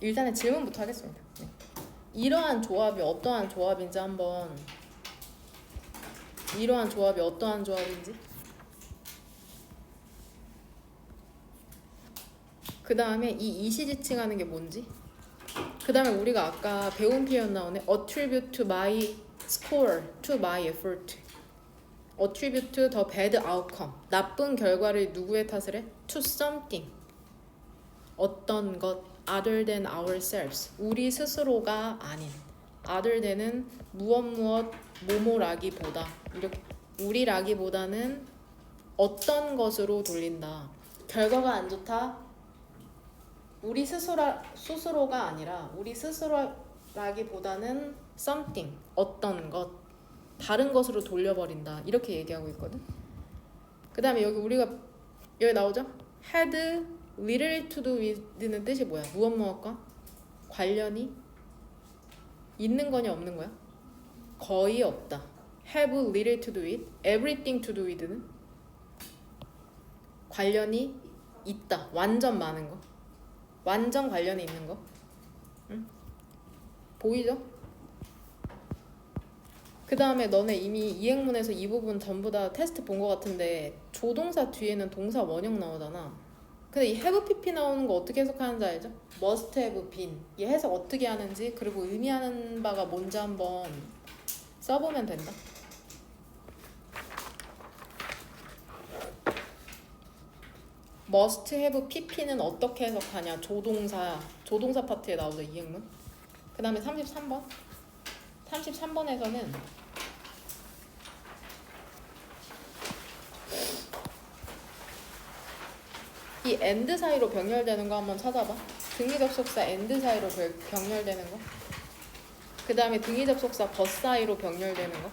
일단은 질문부터 하겠습니다. 네. 이러한 조합이 어떠한 조합인지 한번 이러한 조합이 어떠한 조합인지 그 다음에 이 이시지칭하는 게 뭔지 그 다음에 우리가 아까 배운 표현 나오네 attribute to my score to my effort attribute the bad outcome 나쁜 결과를 누구의 탓을 해? to something 어떤 것 other than ourselves 우리 스스로가 아닌 other than은 무엇 뭐뭐라기보다 이렇게 우리라기보다는 어떤 것으로 돌린다 결과가 안 좋다 우리 스스로가 아니라 우리 스스로라기보다는 something 어떤 것 다른 것으로 돌려버린다 이렇게 얘기하고 있거든. 그 다음에 여기 나오죠? had little to do with는 뜻이 뭐야? 무엇과 관련이 있는 거냐 없는 거야? 거의 없다. have little to do with everything to do with는 관련이 있다. 완전 많은 거. 완전 관련이 있는 거. 응? 보이죠? 그 다음에 너네 이미 이행문에서 이 부분 전부 다 테스트 본 거 같은데 조동사 뒤에는 동사 원형 나오잖아. 근데 이 have pp 나오는 거 어떻게 해석하는지 알죠? must have been 얘 해석 어떻게 하는지 그리고 의미하는 바가 뭔지 한번 써보면 된다. must have pp는 어떻게 해석하냐 조동사 파트에 나오죠 이행문. 그 다음에 33번에서는 이 and 사이로 병렬되는 거 한번 찾아봐. 등위 접속사 and 사이로 병렬되는 거. 그 다음에 등위 접속사 but 사이로 병렬되는 거.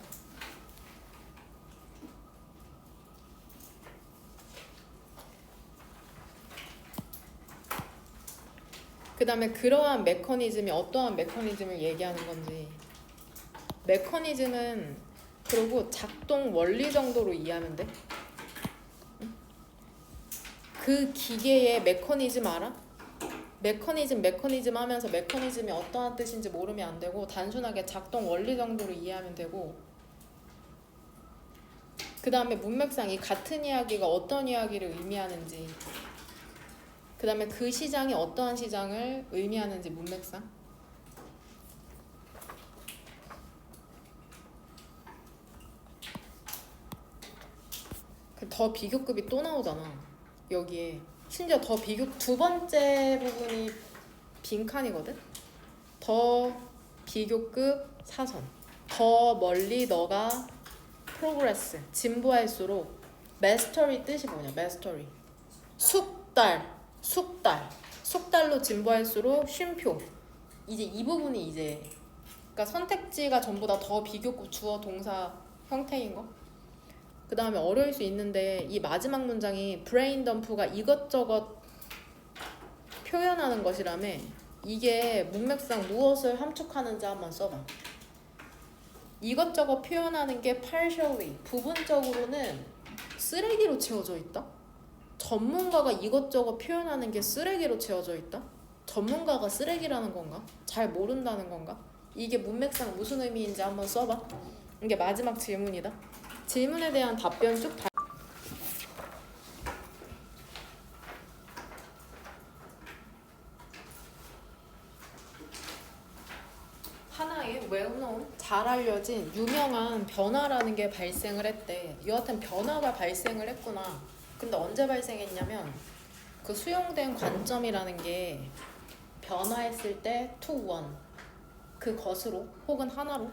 그 다음에 그러한 메커니즘이 어떠한 메커니즘을 얘기하는 건지 메커니즘은 그리고 작동 원리 정도로 이해하면 돼. 그 기계의 메커니즘 알아? 메커니즘 하면서 메커니즘이 어떠한 뜻인지 모르면 안 되고 단순하게 작동 원리 정도로 이해하면 되고 그 다음에 문맥상 이 같은 이야기가 어떤 이야기를 의미하는지 그 다음에 그 시장이 어떠한 시장을 의미하는지 문맥상 더 비교급이 또 나오잖아 여기에 심지어 더 비교 두 번째 부분이 빈칸이거든 더 비교급 사선 더 멀리 너가 프로그레스 진보할수록 마스터리 뜻이 뭐냐 마스터리 숙달로 진보할수록 쉼표 이제 이 부분이 이제 그러니까 선택지가 전부 다 더 비교급 주어 동사 형태인 거 그 다음에 어려울 수 있는데 이 마지막 문장이 브레인 덤프가 이것저것 표현하는 것이라며 이게 문맥상 무엇을 함축하는지 한번 써봐. 이것저것 표현하는 게 partially 부분적으로는 쓰레기로 채워져 있다? 전문가가 이것저것 표현하는 게 쓰레기로 채워져 있다? 전문가가 쓰레기라는 건가? 잘 모른다는 건가? 이게 문맥상 무슨 의미인지 한번 써봐. 이게 마지막 질문이다. 질문에 대한 답변 쭉 하나의 well-known, 잘 알려진 유명한 변화라는 게 발생을 했대. 여하튼 변화가 발생을 했구나. 근데 언제 발생했냐면 그 수용된 관점이라는 게 변화했을 때 to one 그 것으로 혹은 하나로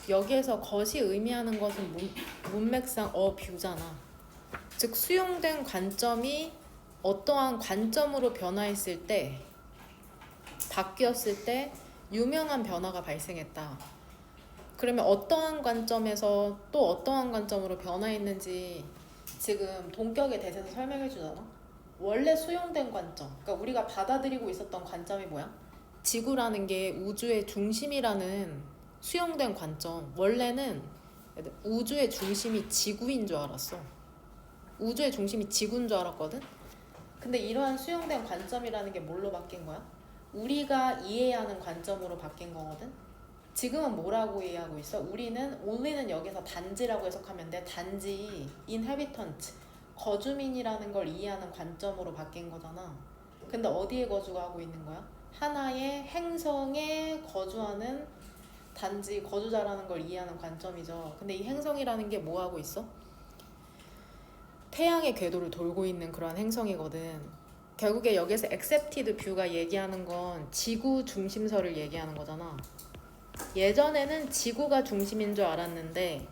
여기에서 것이 의미하는 것은 문맥상 뷰잖아. 즉 수용된 관점이 어떠한 관점으로 변화했을 때 바뀌었을 때 유명한 변화가 발생했다. 그러면 어떠한 관점에서 또 어떠한 관점으로 변화했는지 지금 동격의 대세에서 설명해 주잖아. 원래 수용된 관점, 그러니까 우리가 받아들이고 있었던 관점이 뭐야? 지구라는 게 우주의 중심이라는 수용된 관점. 원래는 우주의 중심이 지구인 줄 알았어. 우주의 중심이 지구인 줄 알았거든. 근데 이러한 수용된 관점이라는 게 뭘로 바뀐 거야? 우리가 이해하는 관점으로 바뀐 거거든. 지금은 뭐라고 이해하고 있어? 우리는 only는 여기서 단지라고 해석하면 돼. 단지 inhabitant 거주민이라는 걸 이해하는 관점으로 바뀐 거잖아. 근데 어디에 거주하고 있는 거야? 하나의 행성에 거주하는 단지 거주자라는 걸 이해하는 관점이죠. 근데 이 행성이라는 게 뭐 하고 있어? 태양의 궤도를 돌고 있는 그러한 행성이거든. 결국에 여기서 accepted view가 얘기하는 건 지구 중심설을 얘기하는 거잖아. 예전에는 지구가 중심인 줄 알았는데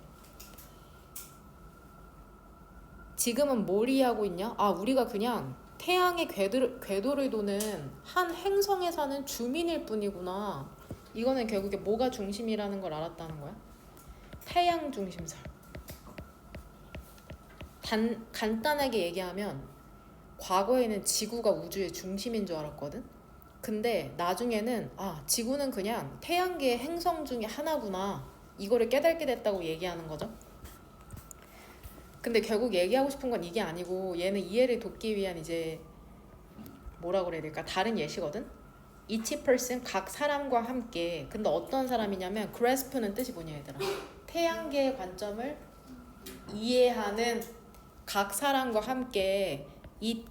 지금은 뭘 이해하고 있냐? 아, 우리가 그냥 태양의 궤도를 도는 한 행성에 사는 주민일 뿐이구나. 이거는 결국에 뭐가 중심이라는 걸 알았다는 거야. 태양 중심설. 간단하게 얘기하면 과거에는 지구가 우주의 중심인 줄 알았거든. 근데 나중에는 아, 지구는 그냥 태양계의 행성 중에 하나구나. 이거를 깨닫게 됐다고 얘기하는 거죠. 근데 결국 얘기하고 싶은 건 이게 아니고 얘는 이해를 돕기 위한 이제 뭐라 그래야 될까? 다른 예시거든. each person 각 사람과 함께. 근데 어떤 사람이냐면 grasp는 뜻이 뭐냐 얘들아. 태양계의 관점을 이해하는 각 사람과 함께 eat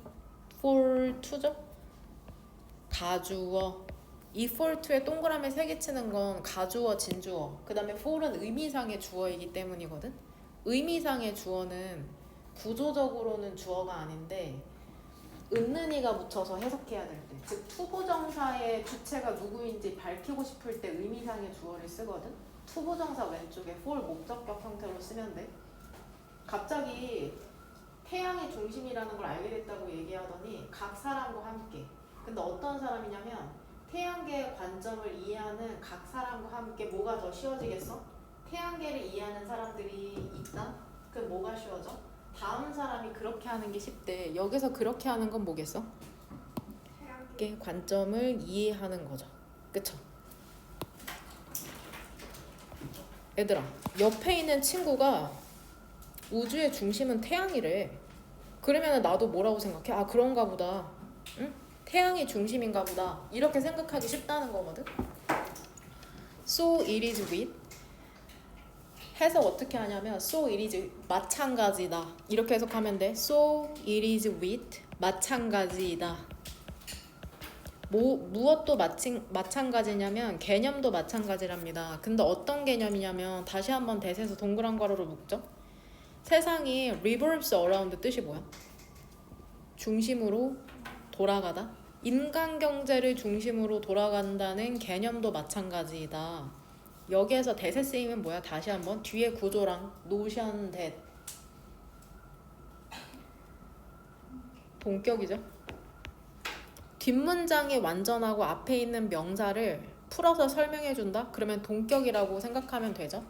for to죠? 가주어. 이 for to에 동그라미 3개 치는 건 가주어, 진주어. 그 다음에 for은 의미상의 주어이기 때문이거든. 의미상의 주어는 구조적으로는 주어가 아닌데 은는이가 붙여서 해석해야 될 때, 즉 투부정사의 주체가 누구인지 밝히고 싶을 때 의미상의 주어를 쓰거든. 투부정사 왼쪽에 for 목적격 형태로 쓰면 돼. 갑자기 태양의 중심이라는 걸 알게 됐다고 얘기하더니 각 사람과 함께. 근데 어떤 사람이냐면 태양계의 관점을 이해하는 각 사람과 함께. 뭐가 더 쉬워지겠어? 태양계를 이해하는 사람들이 있다? 그럼 뭐가 쉬워져? 다음 사람이 그렇게 하는 게 쉽대. 여기서 그렇게 하는 건 뭐겠어? 태양계 관점을 이해하는 거죠. 그쵸? 얘들아, 옆에 있는 친구가 우주의 중심은 태양이래. 그러면 나도 뭐라고 생각해? 아, 그런가 보다. 응? 태양이 중심인가 보다. 이렇게 생각하기 쉽다는 거거든. So it is with. 해석 어떻게 하냐면 so it is 마찬가지다. 이렇게 해석하면 돼. So it is with 마찬가지이다. 무엇도 마찬가지냐면 개념도 마찬가지랍니다. 근데 어떤 개념이냐면 다시 한번 대세에서 동그란 괄호로 묶죠. 세상이 revolves around 뜻이 뭐야? 중심으로 돌아가다. 인간 경제를 중심으로 돌아간다는 개념도 마찬가지이다. 여기에서 대세 쓰임은 뭐야? 다시 한번 뒤에 구조랑 notion that 동격이죠. 뒷문장이 완전하고 앞에 있는 명사를 풀어서 설명해준다? 그러면 동격이라고 생각하면 되죠.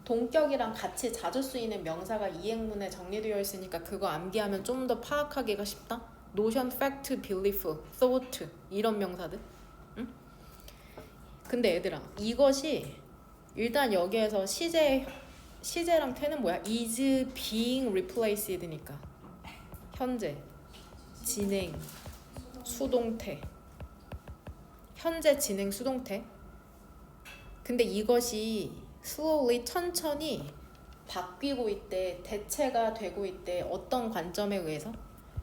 동격이랑 같이 자주 쓰이는 명사가 이행문에 정리되어 있으니까 그거 암기하면 좀 더 파악하기가 쉽다. notion, fact, belief, thought 이런 명사들. 응? 근데 얘들아, 이것이 일단 여기에서 시제랑 태는 뭐야? is being replaced니까 현재, 진행, 수동태. 현재, 진행, 수동태. 근데 이것이 slowly 천천히 바뀌고 있대. 대체가 되고 있대. 어떤 관점에 의해서?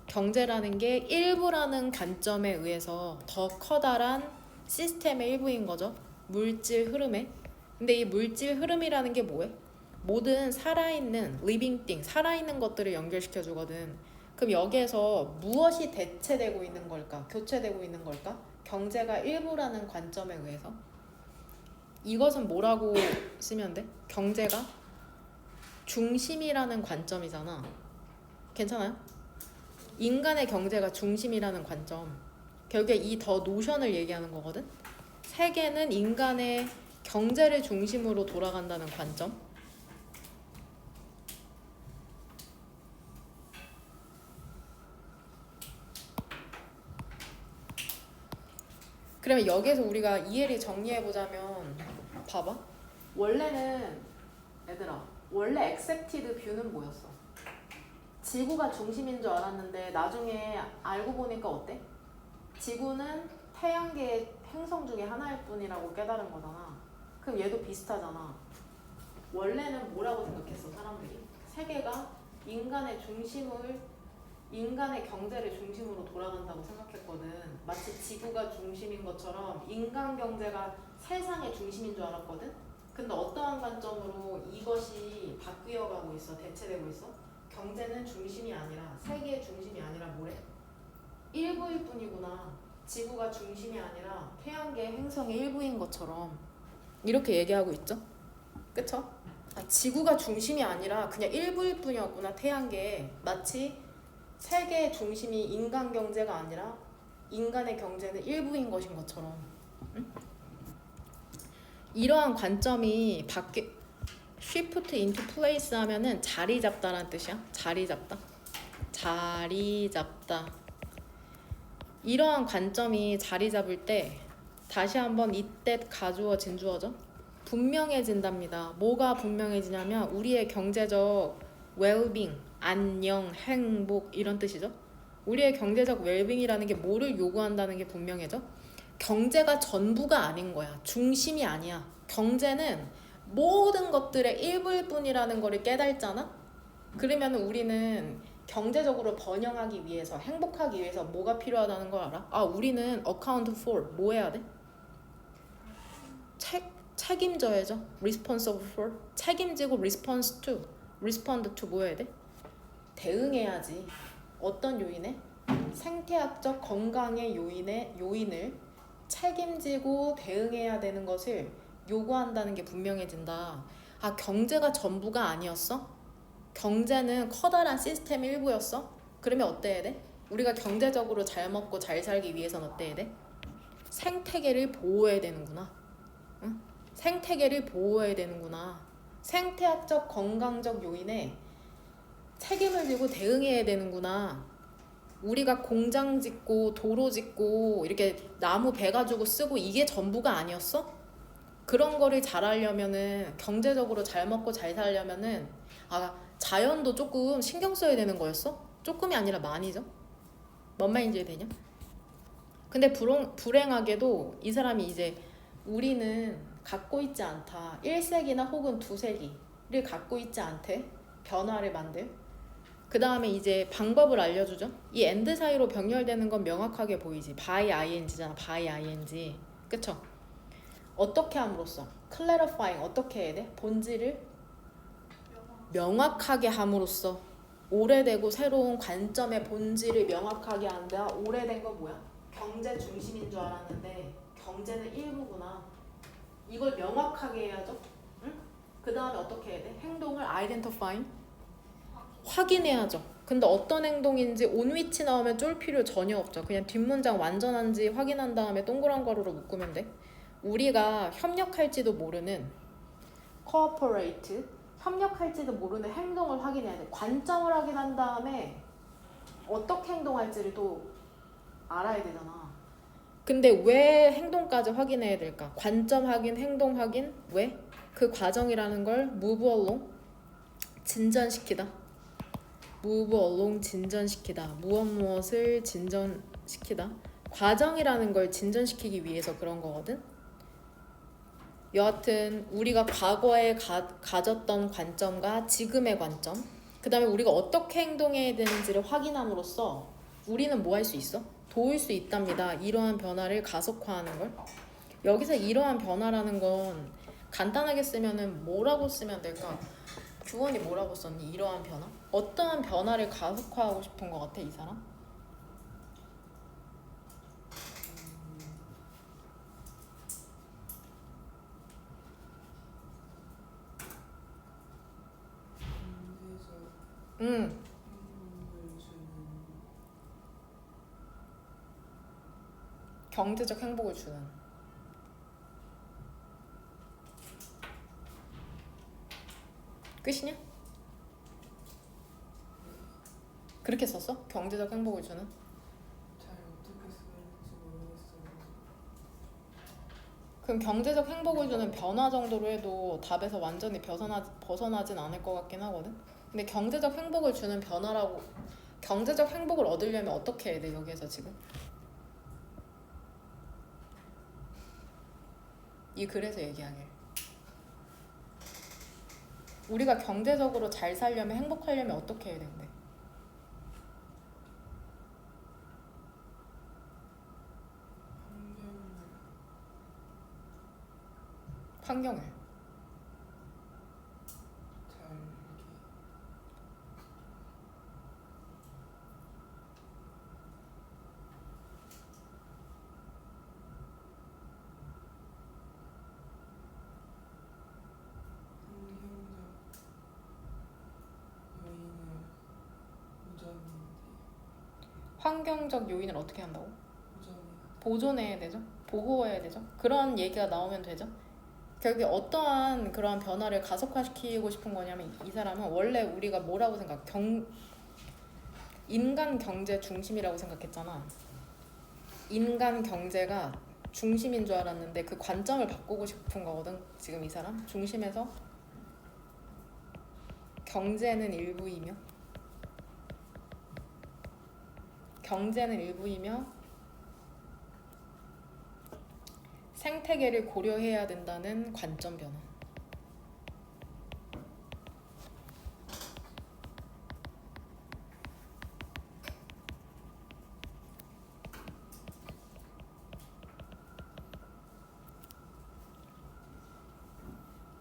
경제라는 게 일부라는 관점에 의해서 더 커다란 시스템의 일부인 거죠. 물질 흐름에. 근데 이 물질 흐름이라는 게 뭐해? 모든 살아있는 living thing, 살아있는 것들을 연결시켜 주거든. 그럼 여기에서 무엇이 대체되고 있는 걸까? 교체되고 있는 걸까? 경제가 일부라는 관점에 의해서. 이것은 뭐라고 쓰면 돼? 경제가 중심이라는 관점이잖아. 괜찮아요? 인간의 경제가 중심이라는 관점. 결국에 이 더 노션을 얘기하는 거거든. 세계는 인간의 경제를 중심으로 돌아간다는 관점. 그러면 여기에서 우리가 이해를 정리해보자면 봐봐. 원래는 얘들아, 원래 accepted view는 뭐였어? 지구가 중심인 줄 알았는데 나중에 알고 보니까 어때? 지구는 태양계의 행성 중에 하나일 뿐이라고 깨달은 거잖아. 그럼 얘도 비슷하잖아. 원래는 뭐라고 생각했어 사람들이? 세계가 인간의 경제를 중심으로 돌아간다고 생각했거든. 마치 지구가 중심인 것처럼 인간 경제가 세상의 중심인 줄 알았거든. 근데 어떠한 관점으로 이것이 바뀌어가고 있어? 대체되고 있어? 경제는 중심이 아니라, 세계의 중심이 아니라 뭐래? 일부일 뿐이구나. 지구가 중심이 아니라 태양계의 행성의 일부인 것처럼 이렇게 얘기하고 있죠. 그쵸? 지구가 중심이 아니라 그냥 일부일 뿐이었구나. 태양계에. 마치 세계의 중심이 인간 경제가 아니라 인간의 경제는 일부인 것인 것처럼. 응? 이러한 관점이 shift into place 하면은 자리 잡다라는 뜻이야. 자리 잡다. 자리 잡다. 이러한 관점이 자리 잡을 때 다시 한번 이때 가주어 진주어죠. 분명해진답니다. 뭐가 분명해지냐면 우리의 경제적 well-being, 안녕, 행복 이런 뜻이죠. 우리의 경제적 well-being이라는 게 뭐를 요구한다는 게 분명해져. 경제가 전부가 아닌 거야. 중심이 아니야. 경제는 모든 것들의 일부일 뿐이라는 거를 깨달잖아. 그러면 우리는 경제적으로 번영하기 위해서, 행복하기 위해서 뭐가 필요하다는 걸 알아? 우리는 account for 뭐 해야 돼? 책임져야죠. responsible for 책임지고 respond to 뭐 해야 돼? 대응해야지. 어떤 요인에? 생태학적 건강의 요인을 책임지고 대응해야 되는 것을 요구한다는 게 분명해진다. 경제가 전부가 아니었어? 경제는 커다란 시스템의 일부였어? 그러면 어때야 돼? 우리가 경제적으로 잘 먹고 잘 살기 위해서는 어때야 돼? 생태계를 보호해야 되는구나. 응? 생태계를 보호해야 되는구나. 생태학적 건강적 요인에 책임을 지고 대응해야 되는구나. 우리가 공장 짓고 도로 짓고 이렇게 나무 배 가지고 쓰고 이게 전부가 아니었어? 그런 거를 잘하려면은, 경제적으로 잘 먹고 잘 살려면은 자연도 조금 신경 써야 되는 거였어? 조금이 아니라 많이죠. 뭔 말인지 되냐? 근데 불행하게도 이 사람이 이제 우리는 갖고 있지 않다. 1세기나 혹은 2세기를 갖고 있지 않대. 변화를 만들. 그 다음에 이제 방법을 알려주죠. 이 and 사이로 병렬되는 건 명확하게 보이지. by ing잖아. by ing. 그쵸? 어떻게 함으로써? clarifying 어떻게 해야 돼? 본질을 명확하게 함으로써. 오래되고 새로운 관점의 본질을 명확하게 한다. 오래된 거 뭐야? 경제 중심인 줄 알았는데 경제는 일부구나. 이걸 명확하게 해야죠. 응? 그 다음에 어떻게 해야 돼? 행동을 identifying 확인해야죠. 근데 어떤 행동인지 on which 나오면 쫄 필요 전혀 없죠. 그냥 뒷문장 완전한지 확인한 다음에 동그란 가로로 묶으면 돼. 우리가 협력할지도 모르는 cooperate, 협력할지도 모르는 행동을 확인해야 돼. 관점을 확인한 다음에 어떻게 행동할지를 또 알아야 되잖아. 근데 왜 행동까지 확인해야 될까? 관점 확인, 행동 확인, 왜? 그 과정이라는 걸 move along, 진전시키다. move along, 진전시키다. 무엇을 진전시키다. 과정이라는 걸 진전시키기 위해서 그런 거거든. 여하튼 우리가 과거에 가졌던 관점과 지금의 관점, 그 다음에 우리가 어떻게 행동해야 되는지를 확인함으로써 우리는 뭐 할 수 있어? 도울 수 있답니다. 이러한 변화를 가속화하는 걸. 여기서 이러한 변화라는 건 간단하게 쓰면은 뭐라고 쓰면 될까? 규원이 뭐라고 썼니? 이러한 변화? 어떠한 변화를 가속화하고 싶은 것 같아, 이 사람? 경제적 행복을 주는. 끝이냐? 그렇게 썼어? 경제적 행복을 주는? 잘 어떻게 쓰는지 모르겠어요. 그럼 경제적 행복을 주는 변화 정도로 해도 답에서 완전히 벗어나진 않을 것 같긴 하거든? 근데 경제적 행복을 주는 변화라고, 경제적 행복을 얻으려면 어떻게 해야 돼, 여기에서 지금? 이 글에서 얘기하길. 우리가 경제적으로 잘 살려면 행복하려면 어떻게 해야 된대? 환경을 잘 이렇게 환경적 요인을 어떻게 한다고? 보전해야 보존해야 되죠? 보호해야 되죠? 그런 얘기가 나오면 되죠? 결국에 어떠한 그러한 변화를 가속화시키고 싶은 거냐면 이 사람은 원래 우리가 뭐라고 생각? 인간 경제 중심이라고 생각했잖아. 인간 경제가 중심인 줄 알았는데 그 관점을 바꾸고 싶은 거거든. 지금 이 사람 중심에서 경제는 일부이며 생태계를 고려해야 된다는 관점 변화.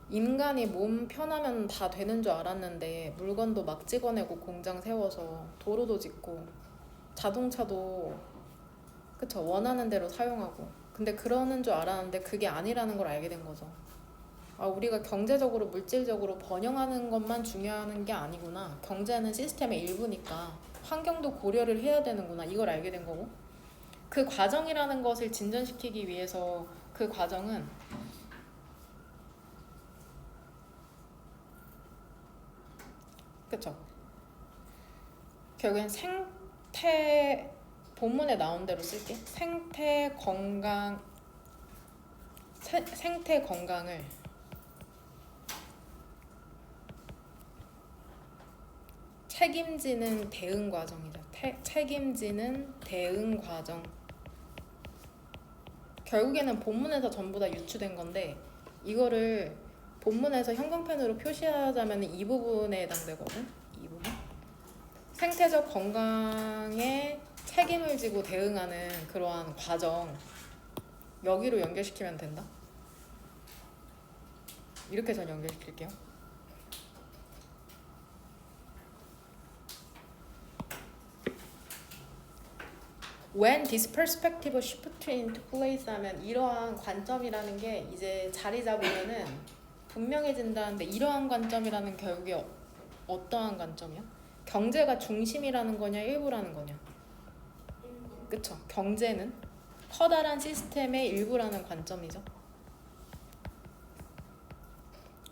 인간이 몸 편하면 다 되는 줄 알았는데 물건도 막 찍어내고 공장 세워서 도로도 짓고 자동차도 그쵸 원하는 대로 사용하고 근데 그러는 줄 알았는데 그게 아니라는 걸 알게 된 거죠. 아 우리가 경제적으로 물질적으로 번영하는 것만 중요한 게 아니구나. 경제는 시스템의 일부니까 환경도 고려를 해야 되는구나. 이걸 알게 된 거고 그 과정이라는 것을 진전시키기 위해서 그 과정은 그쵸 결국엔 생태 본문에 나온 대로 쓸게. 생태 건강을 책임지는 대응 과정이죠. 책임지는 대응 과정. 결국에는 본문에서 전부 다 유추된 건데 이거를 본문에서 형광펜으로 표시하자면 이 부분에 해당되거든. 이 부분. 생태적 건강에 책임을 지고 대응하는 그러한 과정 여기로 연결시키면 된다. 이렇게 전 연결시킬게요. When this perspective shifts into place 하면 이러한 관점이라는 게 이제 자리 잡으면은 분명해진다는데 이러한 관점이라는 결국에 어떠한 관점이야? 경제가 중심이라는 거냐 일부라는 거냐? 그쵸? 경제는 커다란 시스템의 일부라는 관점이죠.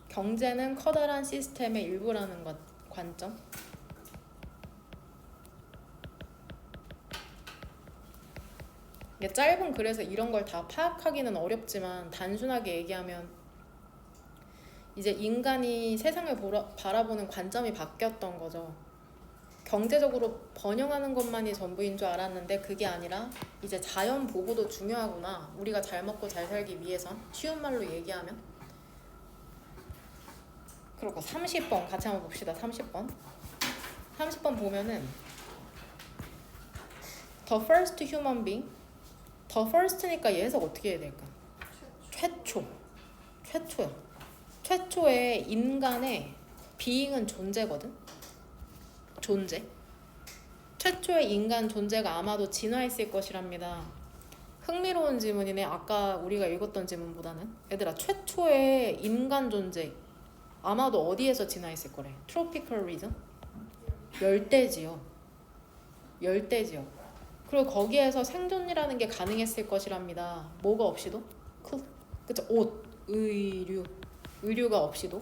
경제는 커다란 시스템의 일부라는 관점. 이게 짧은 글에서 이런 걸 다 파악하기는 어렵지만 단순하게 얘기하면 이제 인간이 세상을 바라보는 관점이 바뀌었던 거죠. 경제적으로 번영하는 것만이 전부인 줄 알았는데 그게 아니라 이제 자연 보호도 중요하구나. 우리가 잘 먹고 잘 살기 위해선 쉬운 말로 얘기하면 그리고 30번 같이 한번 봅시다. 30번 보면은 The first human being The first니까 예석 어떻게 해야 될까? 최초야. 최초의 인간의 being은 존재거든. 존재. 최초의 인간 존재가 아마도 진화했을 것이랍니다. 흥미로운 질문이네. 아까 우리가 읽었던 질문보다는. 얘들아 최초의 인간 존재 아마도 어디에서 진화했을 거래? 트로피컬 리전? 열대지역. 그리고 거기에서 생존이라는 게 가능했을 것이랍니다. 뭐가 없이도? 그쵸? 옷, 의류가 없이도.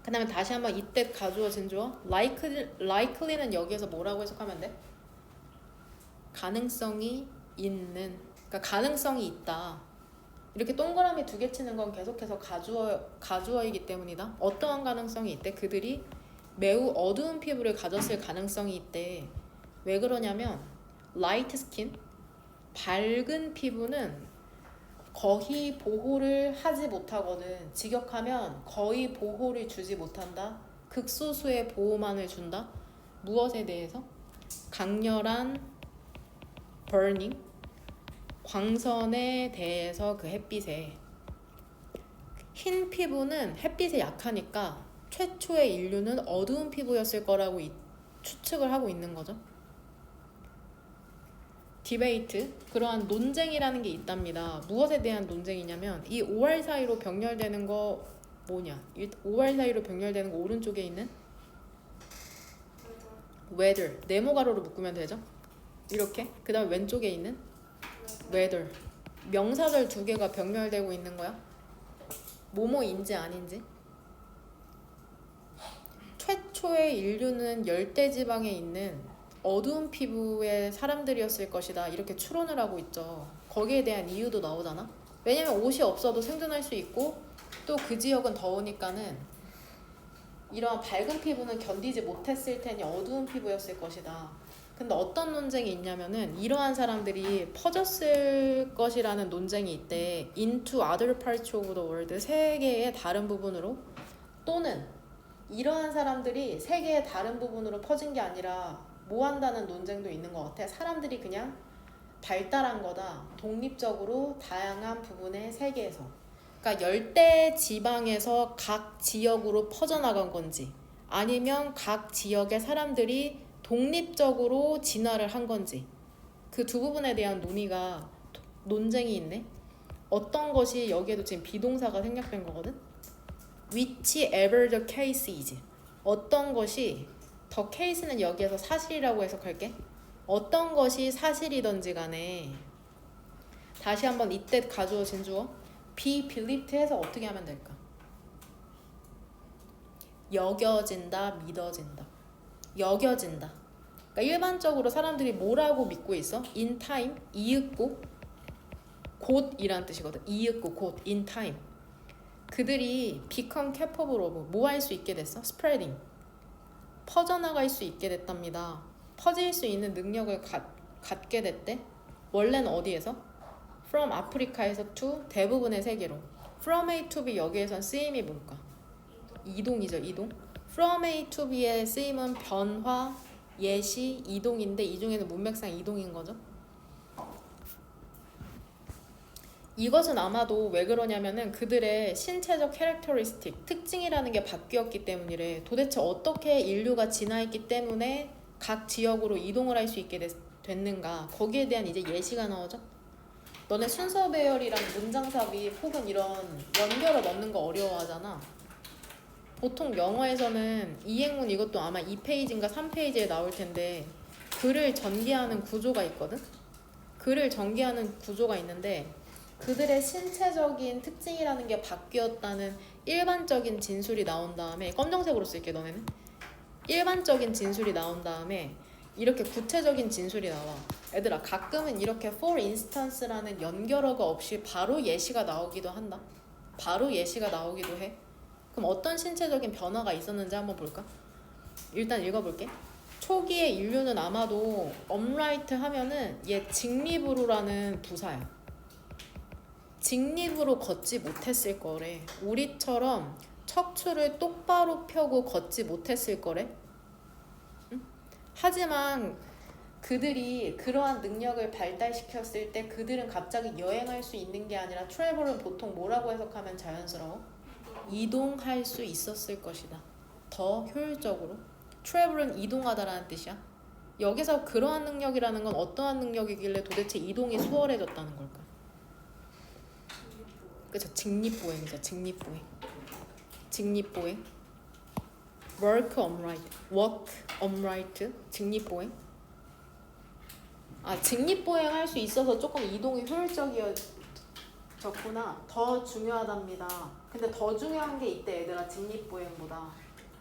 그 다음에 다시 한번 이때 가주어 진주어 likely는 여기에서 뭐라고 해석하면 돼? 가능성이 있는 그러니까 가능성이 있다. 이렇게 동그라미 2개 치는 건 계속해서 가주어이기 때문이다. 어떠한 가능성이 있대? 그들이 매우 어두운 피부를 가졌을 가능성이 있대. 왜 그러냐면 light skin 밝은 피부는 거의 보호를 하지 못하거든. 직역하면 거의 보호를 주지 못한다. 극소수의 보호만을 준다. 무엇에 대해서? 강렬한 burning, 광선에 대해서 그 햇빛에. 흰 피부는 햇빛에 약하니까 최초의 인류는 어두운 피부였을 거라고 추측을 하고 있는 거죠. 디베이트, 그러한 논쟁이라는 게 있답니다. 무엇에 대한 논쟁이냐면 이 5알 사이로 병렬되는 거 뭐냐? 5알 사이로 병렬되는 거 오른쪽에 있는 weather, 네모 가로로 묶으면 되죠? 이렇게. 그 다음 왼쪽에 있는 weather, 명사절 두 개가 병렬되고 있는 거야. 뭐뭐인지 아닌지. 최초의 인류는 열대지방에 있는 어두운 피부의 사람들이었을 것이다. 이렇게 추론을 하고 있죠. 거기에 대한 이유도 나오잖아. 왜냐면 옷이 없어도 생존할 수 있고 또 그 지역은 더우니까는 이러한 밝은 피부는 견디지 못했을 테니 어두운 피부였을 것이다. 근데 어떤 논쟁이 있냐면은 이러한 사람들이 퍼졌을 것이라는 논쟁이 있대. Into other parts of the world, 세계의 다른 부분으로. 또는 이러한 사람들이 세계의 다른 부분으로 퍼진 게 아니라 뭐 한다는 논쟁도 있는 것 같아. 사람들이 그냥 발달한 거다. 독립적으로 다양한 부분의 세계에서. 그러니까 열대 지방에서 각 지역으로 퍼져나간 건지 아니면 각 지역의 사람들이 독립적으로 진화를 한 건지 그 두 부분에 대한 논쟁이 있네. 어떤 것이 여기에도 지금 비동사가 생략된 거거든. Whichever the case is. 어떤 것이 더 케이스는 여기에서 사실이라고 해석할게. 어떤 것이 사실이던지 간에 다시 한번 이때 가주어진 주어 be believed 해서 어떻게 하면 될까? 여겨진다, 믿어진다. 여겨진다. 그러니까 일반적으로 사람들이 뭐라고 믿고 있어? in time, 이윽고 곧이란 뜻이거든. 이윽고 곧, in time. 그들이 become capable of 뭐 할 수 있게 됐어? spreading. 퍼져나갈 수 있게 됐답니다. 퍼질 수 있는 능력을 갖게 됐대. 원래는 어디에서? From 아프리카에서 to 대부분의 세계로. From A to B 여기에선 쓰임이 뭘까? 이동이죠, 이동. From A to B의 쓰임은 변화, 예시, 이동인데 이 중에는 문맥상 이동인 거죠. 이것은 아마도 왜 그러냐면은 그들의 신체적 캐릭터리스틱, 특징이라는 게 바뀌었기 때문이래. 도대체 어떻게 인류가 진화했기 때문에 각 지역으로 이동을 할 수 있게 됐는가. 거기에 대한 이제 예시가 나오죠. 너네 순서 배열이랑 문장 삽입 혹은 이런 연결을 넣는 거 어려워하잖아. 보통 영어에서는 이행문 이것도 아마 2페이지인가 3페이지에 나올 텐데 글을 전개하는 구조가 있거든. 글을 전개하는 구조가 있는데 그들의 신체적인 특징이라는 게 바뀌었다는 일반적인 진술이 나온 다음에 검정색으로 쓸게 너네는. 일반적인 진술이 나온 다음에 이렇게 구체적인 진술이 나와. 얘들아 가끔은 이렇게 for instance라는 연결어가 없이 바로 예시가 나오기도 한다. 바로 예시가 나오기도 해. 그럼 어떤 신체적인 변화가 있었는지 한번 볼까? 일단 읽어볼게. 초기의 인류는 아마도 upright 하면은 얘 직립으로라는 부사야. 직립으로 걷지 못했을 거래. 우리처럼 척추를 똑바로 펴고 걷지 못했을 거래. 응? 하지만 그들이 그러한 능력을 발달시켰을 때 그들은 갑자기 여행할 수 있는 게 아니라 트래블은 보통 뭐라고 해석하면 자연스러워? 이동할 수 있었을 것이다. 더 효율적으로. 트래블은 이동하다라는 뜻이야. 여기서 그러한 능력이라는 건 어떠한 능력이길래 도대체 이동이 수월해졌다는 걸까? 그쵸, 직립보행이죠. 직립보행. 직립보행. work upright. 직립보행. 직립보행 할 수 있어서 조금 이동이 효율적이어졌구나. 더 중요하답니다. 근데 더 중요한 게 있대 얘들아. 직립보행보다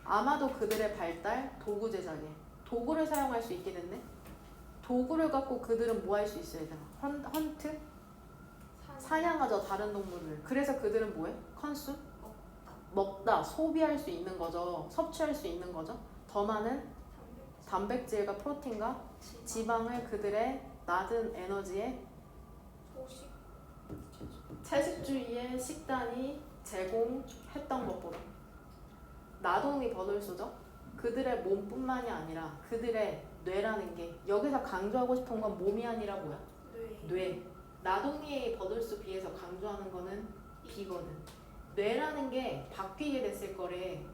아마도 그들의 발달, 도구 제작에 도구를 사용할 수 있게 됐네. 도구를 갖고 그들은 뭐 할 수 있어야 되나? 헌트? 사냥하죠, 다른 동물을. 그래서 그들은 뭐해? 컨수? 먹다, 소비할 수 있는 거죠. 섭취할 수 있는 거죠. 더 많은 단백질과 프로틴과 지방을 그들의 낮은 에너지에 채식주의의 식단이 제공했던 것보다 나동이 버들수죠. 그들의 몸뿐만이 아니라 그들의 뇌라는 게 여기서 강조하고 싶은 건 몸이 아니라 뭐야? 뇌. 나동이 버들수 비해서 강조하는 거는 비거든. 뇌라는 게 바뀌게 됐을 거래.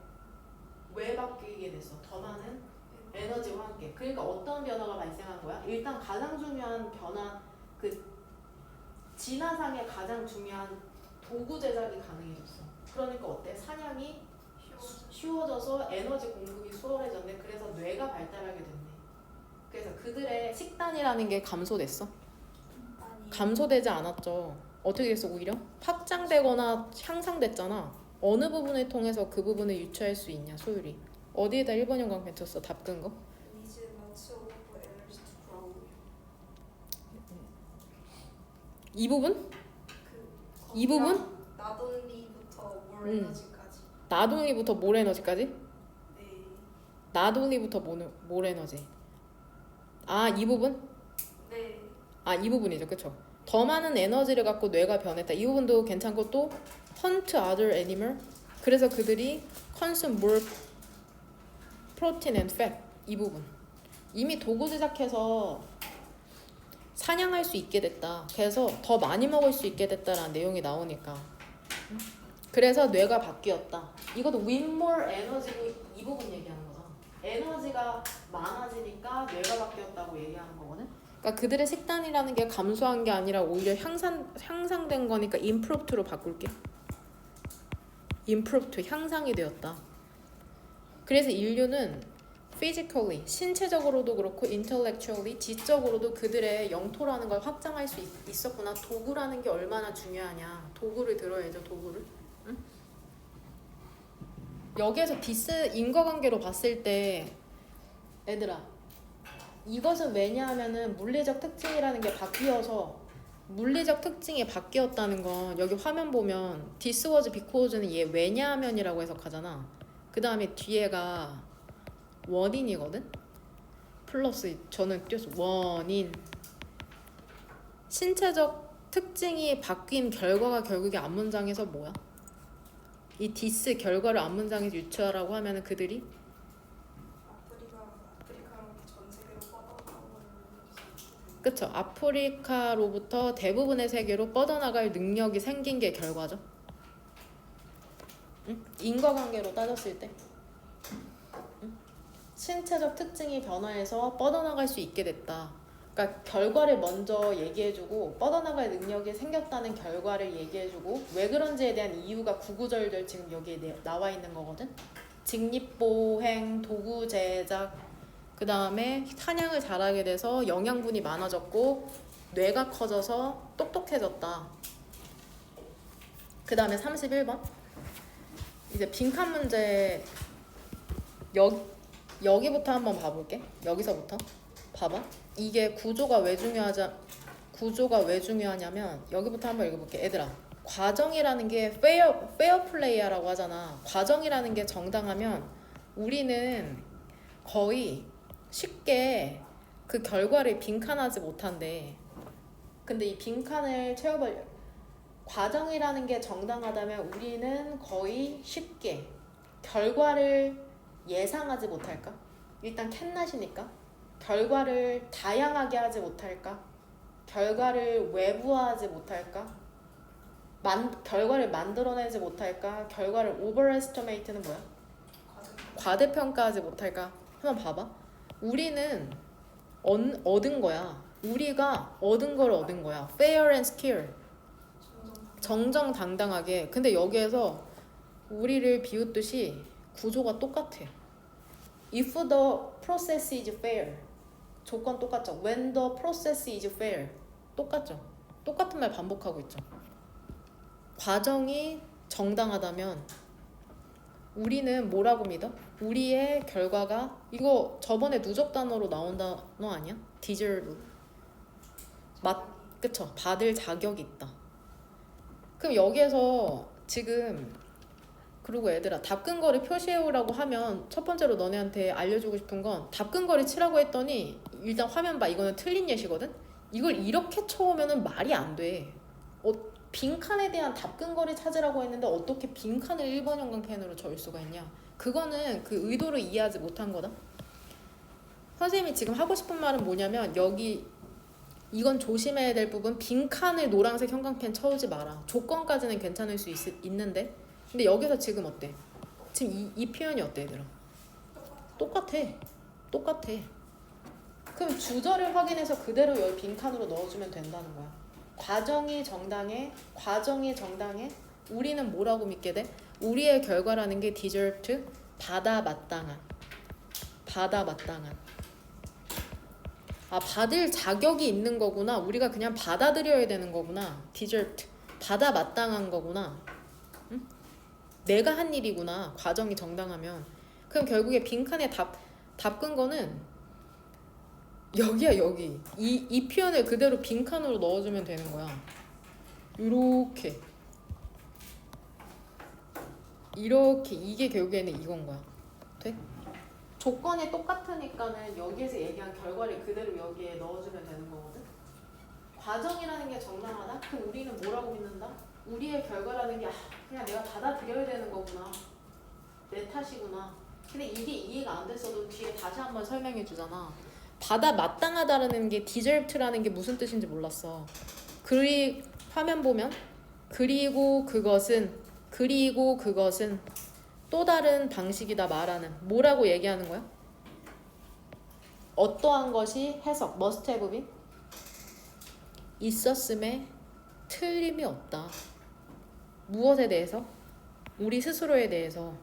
왜 바뀌게 됐어? 더 많은 에너지와 함께. 그러니까 어떤 변화가 발생한 거야? 일단 가장 중요한 변화, 그 진화상의 가장 중요한 도구 제작이 가능해졌어. 그러니까 어때? 사냥이 쉬워져서 에너지 공급이 수월해졌네. 그래서 뇌가 발달하게 됐네. 그래서 그들의 식단이라는 게 감소됐어? 감소되지 않았죠. 어떻게 됐어? 오히려 확장되거나 향상됐잖아. 어느 부분을 통해서 그 부분을 유추할 수 있냐? 소율이 어디에다 1번형 광 펜쳤어? 답 끈 거? Needs much of energy to grow. 이 부분? 이 부분? 나돌리부터 물 에너지까지. 나동이부터 몰 에너지까지? 네. 나동이부터 몰 에너지. 아, 이 부분? 네. 아, 이 부분이죠. 그쵸? 더 많은 에너지를 갖고 뇌가 변했다. 이 부분도 괜찮고 또 hunt other animal. 그래서 그들이 consume more protein and fat. 이 부분. 이미 도구 제작해서 사냥할 수 있게 됐다. 그래서 더 많이 먹을 수 있게 됐다라는 내용이 나오니까. 그래서 뇌가 바뀌었다. 이것도 with more energy 이 부분 얘기하는 거잖아. 에너지가 많아지니까 뇌가 바뀌었다고 얘기하는 거거든. 그러니까 그들의 식단이라는 게 감소한 게 아니라 오히려 향상된 거니까 improved로 바꿀게. improved 향상이 되었다. 그래서 인류는 physically 신체적으로도 그렇고 intellectually 지적으로도 그들의 영토라는 걸 확장할 수 있었구나. 도구라는 게 얼마나 중요하냐. 도구를 들어야죠. 도구를. 응? 여기에서 디스 인과관계로 봤을 때 얘들아 이것은 왜냐하면은 물리적 특징이라는 게 바뀌어서 물리적 특징이 바뀌었다는 건 여기 화면 보면 this was because는 얘 왜냐하면이라고 해석하잖아. 그 다음에 뒤에가 원인이거든. 플러스 저는 띄었어. 원인. 신체적 특징이 바뀐 결과가 결국에 앞문장에서 뭐야? 이 this 결과를 앞문장에서 유추하라고 하면은 그들이 아프리카로부터 전 세계로 뻗어나오는. 그쵸. 아프리카로부터 대부분의 세계로 뻗어나갈 능력이 생긴 게 결과죠. 응? 인과관계로 따졌을 때 응? 신체적 특징이 변화해서 뻗어나갈 수 있게 됐다. 그러니까 결과를 먼저 얘기해주고 뻗어나갈 능력이 생겼다는 결과를 얘기해주고 왜 그런지에 대한 이유가 구구절절 지금 여기에 나와 있는 거거든. 직립보행, 도구 제작, 그 다음에 사냥을 잘하게 돼서 영양분이 많아졌고 뇌가 커져서 똑똑해졌다. 그 다음에 31번 이제 빈칸 문제 여기부터 한번 봐볼게. 여기서부터 봐봐. 이게 구조가 왜 중요하냐면 여기부터 한번 읽어볼게. 얘들아 과정이라는 게 페어 플레이야라고 하잖아. 과정이라는 게 정당하면 우리는 거의 쉽게 그 결과를 빈칸하지 못한대. 근데 이 빈칸을 채워버려. 과정이라는 게 정당하다면 우리는 거의 쉽게 결과를 예상하지 못할까? 일단 캔낫이니까 결과를 다양하게 하지 못할까? 결과를 외부화하지 못할까? 결과를 만들어내지 못할까? 결과를 overestimate는 뭐야? 과대평가하지 못할까? 한번 봐봐. 우리는 얻은 거야. 우리가 얻은 걸 얻은 거야. fair and square. 정정당당하게. 근데 여기에서 우리를 비웃듯이 구조가 똑같아. If the process is fair. 조건 똑같죠. When the process is fair. 똑같죠. 똑같은 말 반복하고 있죠. 과정이 정당하다면 우리는 뭐라고 믿어? 우리의 결과가 이거 저번에 누적 단어로 나온 단어 아니야? deserve. 그쵸? 받을 자격이 있다. 그럼 여기에서 지금 그리고 얘들아 답근거리 표시해오라고 하면 첫 번째로 너네한테 알려주고 싶은 건 답근거리 치라고 했더니 일단 화면 봐. 이거는 틀린 예시거든? 이걸 이렇게 쳐오면은 말이 안 돼. 빈칸에 대한 답근거리 찾으라고 했는데 어떻게 빈칸을 1번 형광펜으로 적을 수가 있냐. 그거는 그 의도를 이해하지 못한 거다. 선생님이 지금 하고 싶은 말은 뭐냐면 여기 이건 조심해야 될 부분, 빈칸을 노란색 형광펜 쳐오지 마라. 조건까지는 괜찮을 수 있는데 근데 여기서 지금 어때? 지금 이 표현이 어때 얘들아? 똑같아. 그럼 주절을 확인해서 그대로 여기 빈칸으로 넣어주면 된다는 거야. 과정이 정당해. 우리는 뭐라고 믿게 돼? 우리의 결과라는 게 deserved, 받아 마땅한. 아, 받을 자격이 있는 거구나. 우리가 그냥 받아들여야 되는 거구나. deserved, 받아 마땅한 거구나. 응? 내가 한 일이구나. 과정이 정당하면. 그럼 결국에 빈칸에 답근 거는 여기야, 여기. 이 표현을 그대로 빈칸으로 넣어주면 되는 거야. 이렇게 이게 결국에는 이건 거야. 돼? 조건이 똑같으니까는 여기에서 얘기한 결과를 그대로 여기에 넣어주면 되는 거거든. 과정이라는 게 정당하다? 그럼 우리는 뭐라고 믿는다? 우리의 결과라는 게 그냥 내가 받아들여야 되는 거구나. 내 탓이구나. 근데 이게 이해가 안 됐어도 뒤에 다시 한번 설명해 주잖아. 받아 마땅하다라는 게 deserved라는 게 무슨 뜻인지 몰랐어. 화면 보면 그리고 그것은 또 다른 방식이다 말하는 뭐라고 얘기하는 거야? 어떠한 것이 해석 must have been 있었음에 틀림이 없다. 무엇에 대해서? 우리 스스로에 대해서.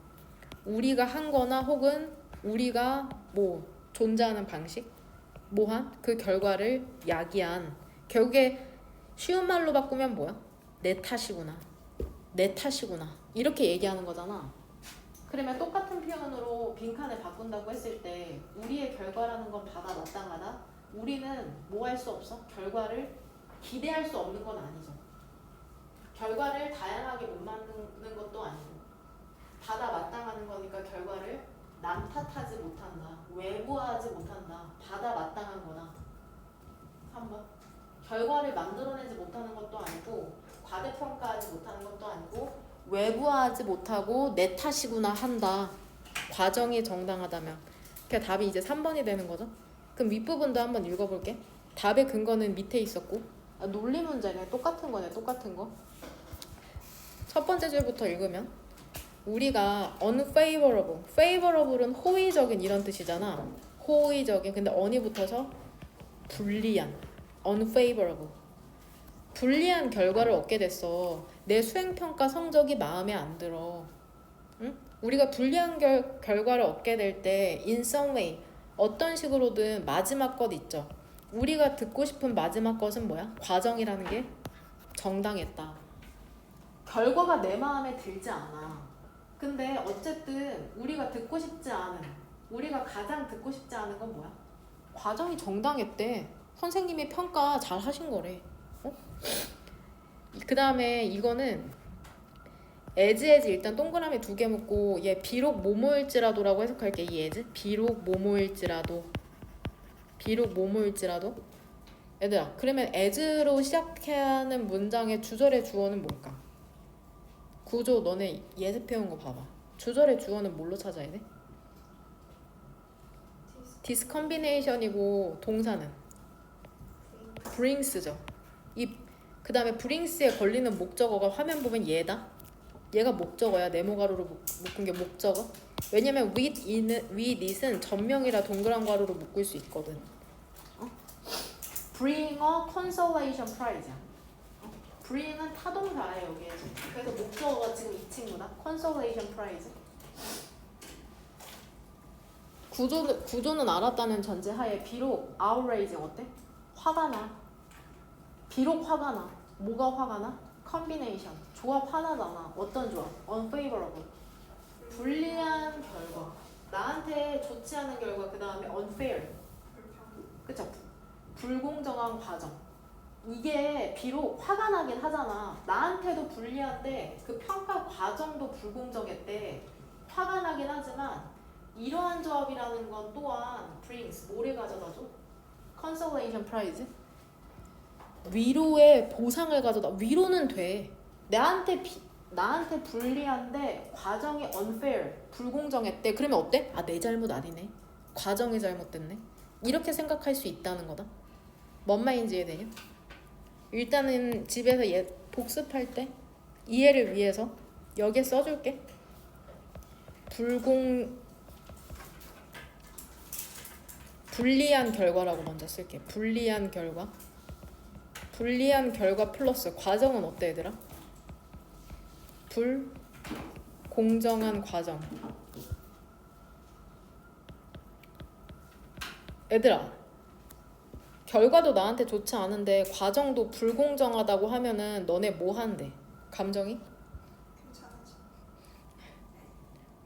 우리가 한 거나 혹은 우리가 뭐 존재하는 방식 뭐한 그 결과를 야기한. 결국에 쉬운 말로 바꾸면 뭐야? 내 탓이구나 이렇게 얘기하는 거잖아. 그러면 똑같은 표현으로 빈칸을 바꾼다고 했을 때 우리의 결과라는 건 받아 마땅하다. 우리는 뭐 할 수 없어? 결과를 기대할 수 없는 건 아니죠. 결과를 다양하게 못 만드는 것도 아니고 받아 마땅하는 거니까 결과를 남 탓하지 못한다. 외부화하지 못한다. 받아 마땅한 거다. 3번. 결과를 만들어내지 못하는 것도 아니고 과대평가하지 못하는 것도 아니고 외부화하지 못하고 내 탓이구나 한다. 과정이 정당하다면. 그러니까 답이 이제 3번이 되는 거죠. 그럼 윗부분도 한번 읽어볼게. 답의 근거는 밑에 있었고 논리 문제네. 똑같은 거네. 똑같은 거. 첫 번째 줄부터 읽으면 우리가 unfavorable, favorable은 호의적인 이런 뜻이잖아. 호의적인. 근데 on이 붙어서 불리한, unfavorable. 불리한 결과를 얻게 됐어. 내 수행평가 성적이 마음에 안 들어. 응? 우리가 불리한 결과를 얻게 될 때 in some way, 어떤 식으로든 마지막 것 있죠. 우리가 듣고 싶은 마지막 것은 뭐야? 과정이라는 게 정당했다. 결과가 내 마음에 들지 않아. 근데 어쨌든 우리가 가장 듣고 싶지 않은 건 뭐야? 과정이 정당했대. 선생님이 평가 잘 하신 거래. 그 다음에 이거는 as 일단 동그라미 2개 묶고 얘 비록 뭐뭐일지라도라고 해석할게. 이 as 비록 뭐뭐일지라도 얘들아 그러면 as로 시작하는 문장의 주절의 주어는 뭘까? 구조 너네 예습 해온 거 봐봐. 주절의 주어는 뭘로 찾아야 돼? this combination이고 동사는 brings죠. 그 다음에 brings에 걸리는 목적어가 화면 보면 얘다. 얘가 목적어야. 네모 가로로 묶은 게 목적어. 왜냐면 with it은 전명이라 동그란 가로로 묶을 수 있거든. bring a consolation prize야. bring은 타동사야 여기에. 그래서 목적어가 지금 이 친구다. consolation prize. 구조는 알았다는 전제하에 비록 outraging 어때? 화가 나. 비록 화가 나. 뭐가 화가 나? combination. 조합 하나잖아. 어떤 조합? unfavorable. 불리한 결과. 나한테 좋지 않은 결과. 그 다음에 unfair. 그쵸? 불공정한 과정. 이게 비록 화가 나긴 하잖아. 나한테도 불리한데 그 평가 과정도 불공정했대. 화가 나긴 하지만 이러한 조합이라는 건 또한 brings 뭐를 가져다줘? consolation prize. 위로의 보상을 가져다. 위로는 돼. 나한테 불리한데 과정이 unfair, 불공정했대. 그러면 어때? 아, 내 잘못 아니네. 과정이 잘못됐네. 이렇게 생각할 수 있다는 거다. 뭔 말인지 이해되냐? 일단은 집에서 복습할 때 이해를 위해서 여기에 써줄게. 불리한 결과라고 먼저 쓸게. 불리한 결과 플러스 과정은 어때 얘들아? 불공정한 과정. 얘들아, 결과도 나한테 좋지 않은데 과정도 불공정하다고 하면은 너네 뭐 한대? 감정이? 괜찮아지.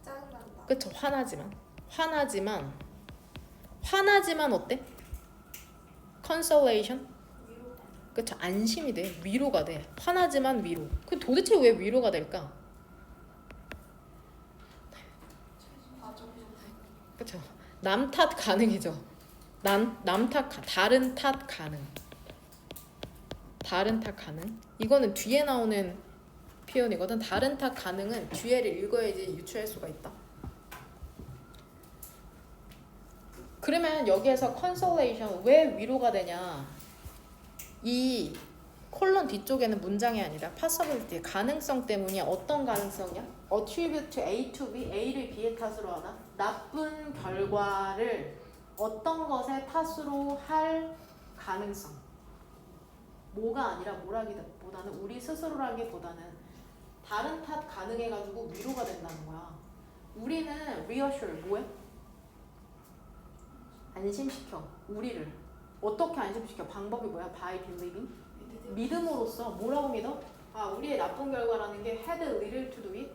짜증난다. 그쵸? 화나지만 어때? consolation? 위로. 그쵸? 안심이 돼. 위로가 돼. 화나지만 위로. 그 도대체 왜 위로가 될까? 과정. 그쵸? 남 탓 가능이죠. 다른 탓 가능. 이거는 뒤에 나오는 표현이거든. 다른 탓 가능은 뒤에를 읽어야지 유추할 수가 있다. 그러면 여기에서 consolation 왜 위로가 되냐? 이 콜론 뒤쪽에는 문장이 아니라 possibility 가능성 때문이야. 어떤 가능성이야? attribute A to B, A를 B의 탓으로 하다. 나쁜 결과를 어떤 것의 탓으로 할 가능성. 뭐가 아니라 뭐라기보다는 우리 스스로라기보다는 다른 탓 가능해가지고 위로가 된다는 거야. 우리는 reassure 뭐해? 안심시켜. 우리를 어떻게 안심시켜? 방법이 뭐야? by believing. 믿음으로써 뭐라고 믿어? 아, 우리의 나쁜 결과라는 게 had little to do with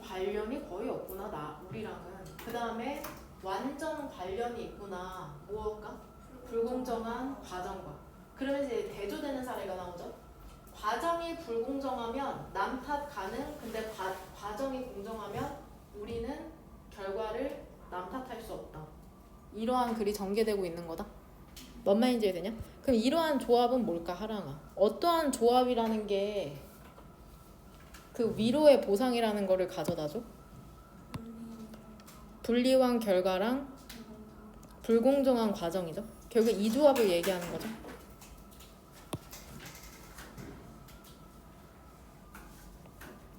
관련이 거의 없구나. 우리랑은. 그 다음에 완전 관련이 있구나. 무엇과? 불공정한 과정과. 그러면 이제 대조되는 사례가 나오죠. 과정이 불공정하면 남 탓 가능. 근데 과정이 공정하면 우리는 결과를 남 탓할 수 없다. 이러한 글이 전개되고 있는 거다. 뭔 말인지 이해되냐? 그럼 이러한 조합은 뭘까? 하랑아. 어떠한 조합이라는 게 그 위로의 보상이라는 거를 가져다줘? 불리한 결과랑 불공정한 과정이죠. 결국 이 조합을 얘기하는 거죠.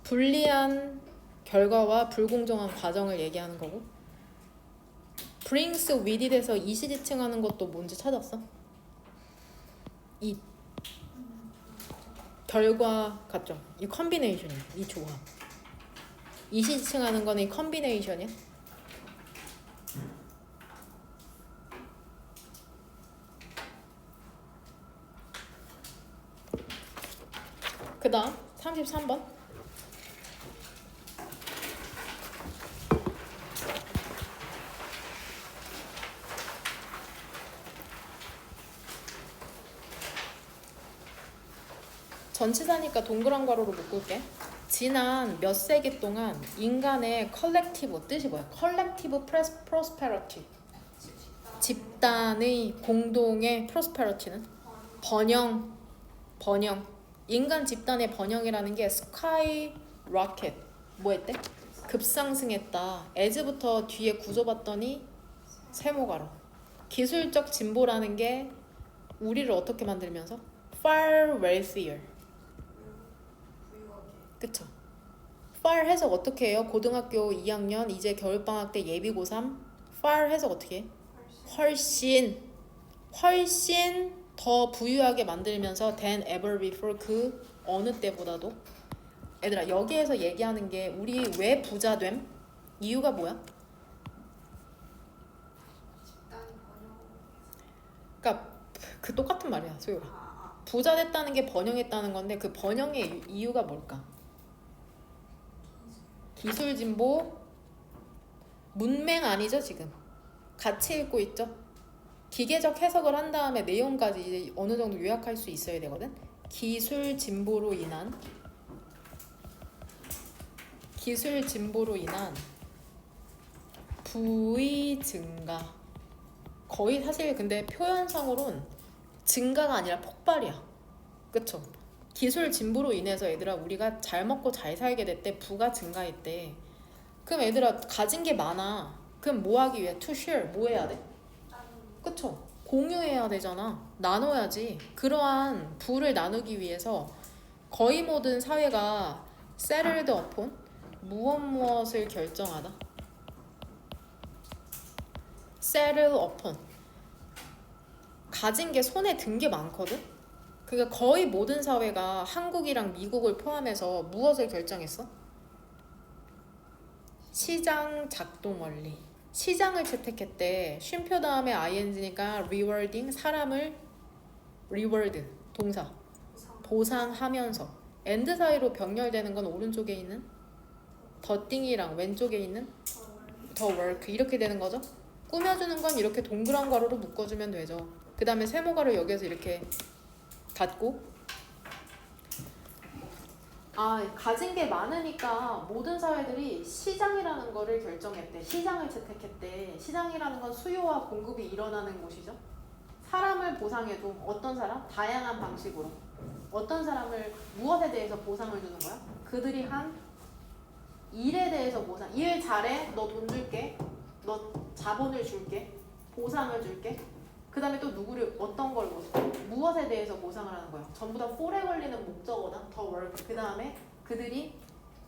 불리한 결과와 불공정한 과정을 얘기하는 거고, brings with it에서 이시지칭하는 것도 뭔지 찾았어? 이 결과 같죠? 이 컨비네이션이야. 이 조합. 이시지칭하는 거는 이 컨비네이션이야. 그 다음 33번. 전치사니까 동그란 괄호로 묶을게. 지난 몇 세기 동안 인간의 컬렉티브, 뜻이 뭐야? 컬렉티브 프로스페러티. 집단의 공동의 프로스페러티는 번영. 인간 집단의 번영이라는 게 스카이 로켓 뭐 했대? 급상승했다. as부터 뒤에 구조 봤더니 세모가로. 기술적 진보라는 게 우리를 어떻게 만들면서? far wealthier. 그쵸? far 해석 어떻게 해요? 고등학교 2학년 이제 겨울방학 때 예비 고3 far 해석 어떻게 해? 훨씬 더 부유하게 만들면서 than ever before 그 어느 때보다도. 얘들아 여기에서 얘기하는 게 우리 왜 부자됨? 이유가 뭐야? 집단이 번영. 그러니까 그 똑같은 말이야 소율아. 부자 됐다는 게 번영했다는 건데 그 번영의 이유가 뭘까? 기술 진보, 문맹 아니죠 지금? 같이 읽고 있죠? 기계적 해석을 한 다음에 내용까지 이제 어느 정도 요약할 수 있어야 되거든. 기술 진보로 인한 부의 증가. 거의 사실 근데 표현상으론 증가가 아니라 폭발이야. 그쵸? 기술 진보로 인해서 얘들아 우리가 잘 먹고 잘 살게 됐대. 부가 증가했대. 그럼 얘들아 가진 게 많아. 그럼 뭐 하기 위해? To share. 뭐 해야 돼? 그쵸? 공유해야 되잖아. 나눠야지. 그러한 부를 나누기 위해서 거의 모든 사회가 settled upon 무엇을 결정하다. settle upon 가진 게 손에 든 게 많거든. 그러니까 거의 모든 사회가 한국이랑 미국을 포함해서 무엇을 결정했어? 시장 작동 원리. 시장을 채택했대. 쉼표 다음에 ing니까 rewarding 사람을 reward 동사 보상하면서 and 사이로 병렬되는 건 오른쪽에 있는 더띵이랑 왼쪽에 있는 더 work 이렇게 되는 거죠. 꾸며주는 건 이렇게 동그란 가로로 묶어주면 되죠. 그 다음에 세모가루 여기에서 이렇게 닫고 가진 게 많으니까 모든 사회들이 시장이라는 거를 결정했대. 시장을 채택했대. 시장이라는 건 수요와 공급이 일어나는 곳이죠. 사람을 보상해줘. 어떤 사람? 다양한 방식으로. 어떤 사람을 무엇에 대해서 보상을 주는 거야? 그들이 한 일에 대해서 보상. 일 잘해. 너 돈 줄게. 너 자본을 줄게. 보상을 줄게. 그 다음에 또 누구를 어떤 걸 보상? 무엇에 대해서 보상을 하는 거야? 전부 다 for에 걸리는 목적어다. 더 work. 그 다음에 그들이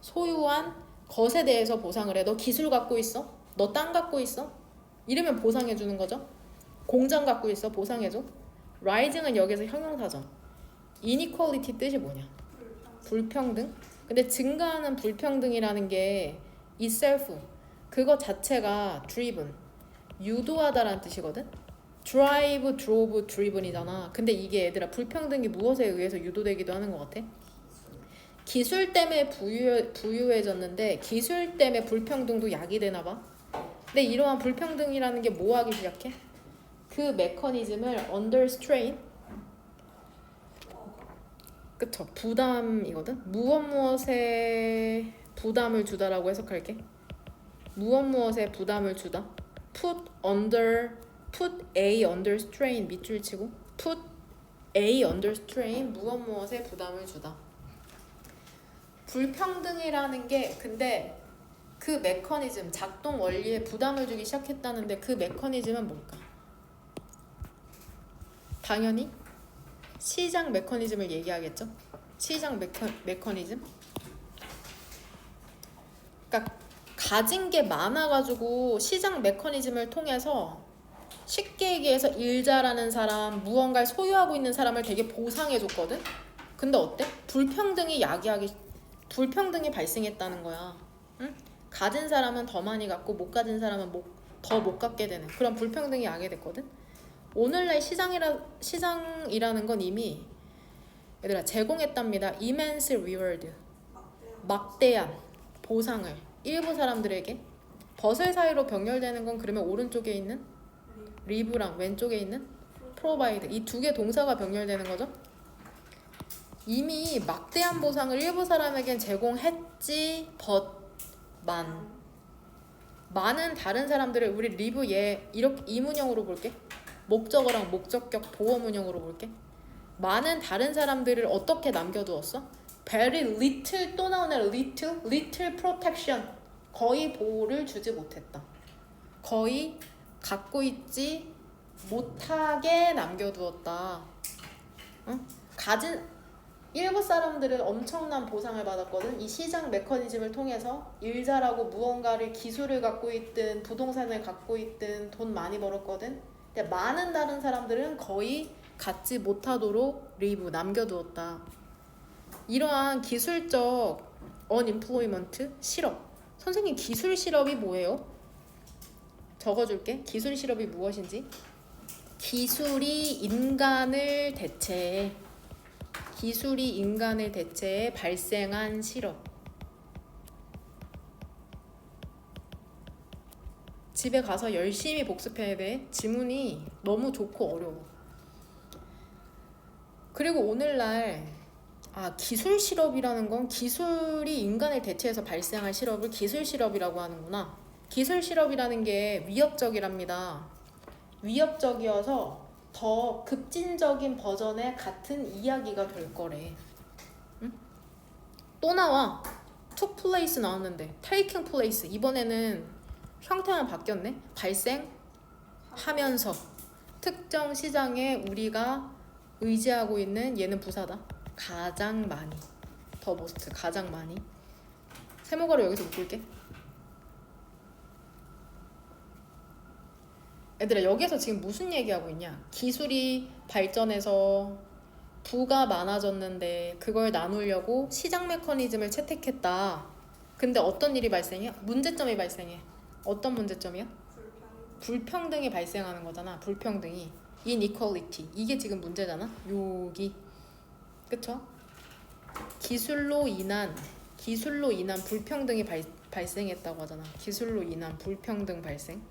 소유한 것에 대해서 보상을 해. 너 기술 갖고 있어? 너 땅 갖고 있어? 이러면 보상해 주는 거죠. 공장 갖고 있어? 보상해 줘. rising은 여기서 형용사죠. inequality 뜻이 뭐냐? 불평등. 근데 증가하는 불평등이라는 게 itself 그거 자체가 driven 유도하다라는 뜻이거든. drive, drove, driven이잖아. 근데 이게 얘들아 불평등이 무엇에 의해서 유도되기도 하는 것 같아? 기술 때문에 부유해졌는데 기술 때문에 불평등도 야기되나 봐. 근데 이러한 불평등이라는 게 뭐 하기 시작해? 그 메커니즘을 under strain 그쵸? 부담이거든? 무엇에 부담을 주다라고 해석할게. 무엇에 부담을 주다. put A under strain 밑줄 치고 put A under strain 무엇에 부담을 주다. 불평등이라는 게 근데 그 메커니즘 작동 원리에 부담을 주기 시작했다는데 그 메커니즘은 뭘까? 당연히 시장 메커니즘을 얘기하겠죠. 시장 메커니즘. 그러니까 가진 게 많아가지고 시장 메커니즘을 통해서 쉽게 얘기해서 일 잘하는 사람, 무언가를 소유하고 있는 사람을 되게 보상해줬거든. 근데 어때? 불평등이 발생했다는 거야. 응? 가진 사람은 더 많이 갖고 못 가진 사람은 더 못 갖게 되는 그런 불평등이 야기됐거든. 오늘날 시장이라는 건 이미 얘들아 제공했답니다. immense reward 막대한 보상을 일부 사람들에게 벗을 사이로 병렬되는 건 그러면 오른쪽에 있는 리브랑 왼쪽에 있는 provide 이 두 개 동사가 병렬되는 거죠. 이미 막대한 보상을 일부 사람에겐 제공했지 많은 다른 사람들을 우리 리브 이렇게 이문형으로 볼게. 목적어랑 목적격 보어문형으로 볼게. 많은 다른 사람들을 어떻게 남겨두었어? very little 또 나오네. little protection 거의 보호를 주지 못했다. 거의 갖고 있지 못하게 남겨두었다. 응? 가진 일부 사람들은 엄청난 보상을 받았거든. 이 시장 메커니즘을 통해서 일 잘하고 무언가를 기술을 갖고 있든 부동산을 갖고 있든 돈 많이 벌었거든. 근데 많은 다른 사람들은 거의 갖지 못하도록 남겨두었다. 이러한 기술적 unemployment 실업. 선생님 기술 실업이 뭐예요? 적어줄게. 기술 실업이 무엇인지. 기술이 인간을 대체해 발생한 실업. 집에 가서 열심히 복습해야 돼. 지문이 너무 좋고 어려워. 그리고 오늘날 기술 실업이라는 건 기술이 인간을 대체해서 발생한 실업을 기술 실업이라고 하는구나. 기술 실업이라는 게 위협적이랍니다. 위협적이어서 더 급진적인 버전의 같은 이야기가 될 거래. 응? 또 나와. took place 나왔는데 taking place 이번에는 형태만 바뀌었네. 발생하면서 특정 시장에 우리가 의지하고 있는 얘는 부사다. 가장 많이. 더 most 가장 많이. 세모가로 여기서 묶을게. 얘들아 여기에서 지금 무슨 얘기하고 있냐? 기술이 발전해서 부가 많아졌는데 그걸 나누려고 시장 메커니즘을 채택했다. 근데 어떤 일이 발생해? 문제점이 발생해. 어떤 문제점이야? 불평등이 발생하는 거잖아. 불평등이. inequality. 이게 지금 문제잖아. 여기. 그쵸? 기술로 인한 불평등이 발생했다고 하잖아. 기술로 인한 불평등 발생.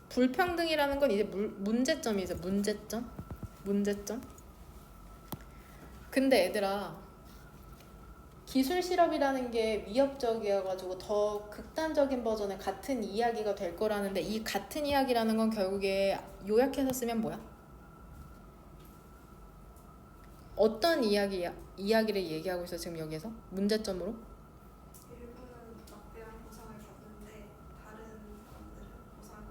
불평등이라는 건 이제 문제점이죠. 문제점. 근데 얘들아 기술 실업이라는 게 위협적이어가지고 더 극단적인 버전의 같은 이야기가 될 거라는데 이 같은 이야기라는 건 결국에 요약해서 쓰면 뭐야? 어떤 이야기를 얘기하고 있어 지금 여기에서? 문제점으로? 일부는 막대한 보상을 받는데 다른 사람들은 보상을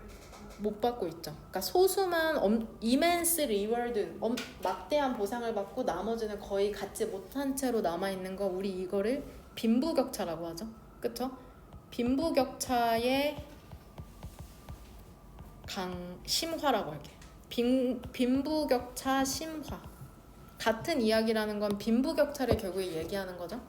못 받고 있죠. 그러니까 소수만 immense reward, 막대한 보상을 받고 나머지는 거의 갖지 못한 채로 남아 있는 거 우리 이거를 빈부격차라고 하죠. 그쵸? 빈부격차의 심화라고 할게. 빈부격차 심화. 같은 이야기라는 건 빈부격차를 결국에 얘기하는 거죠.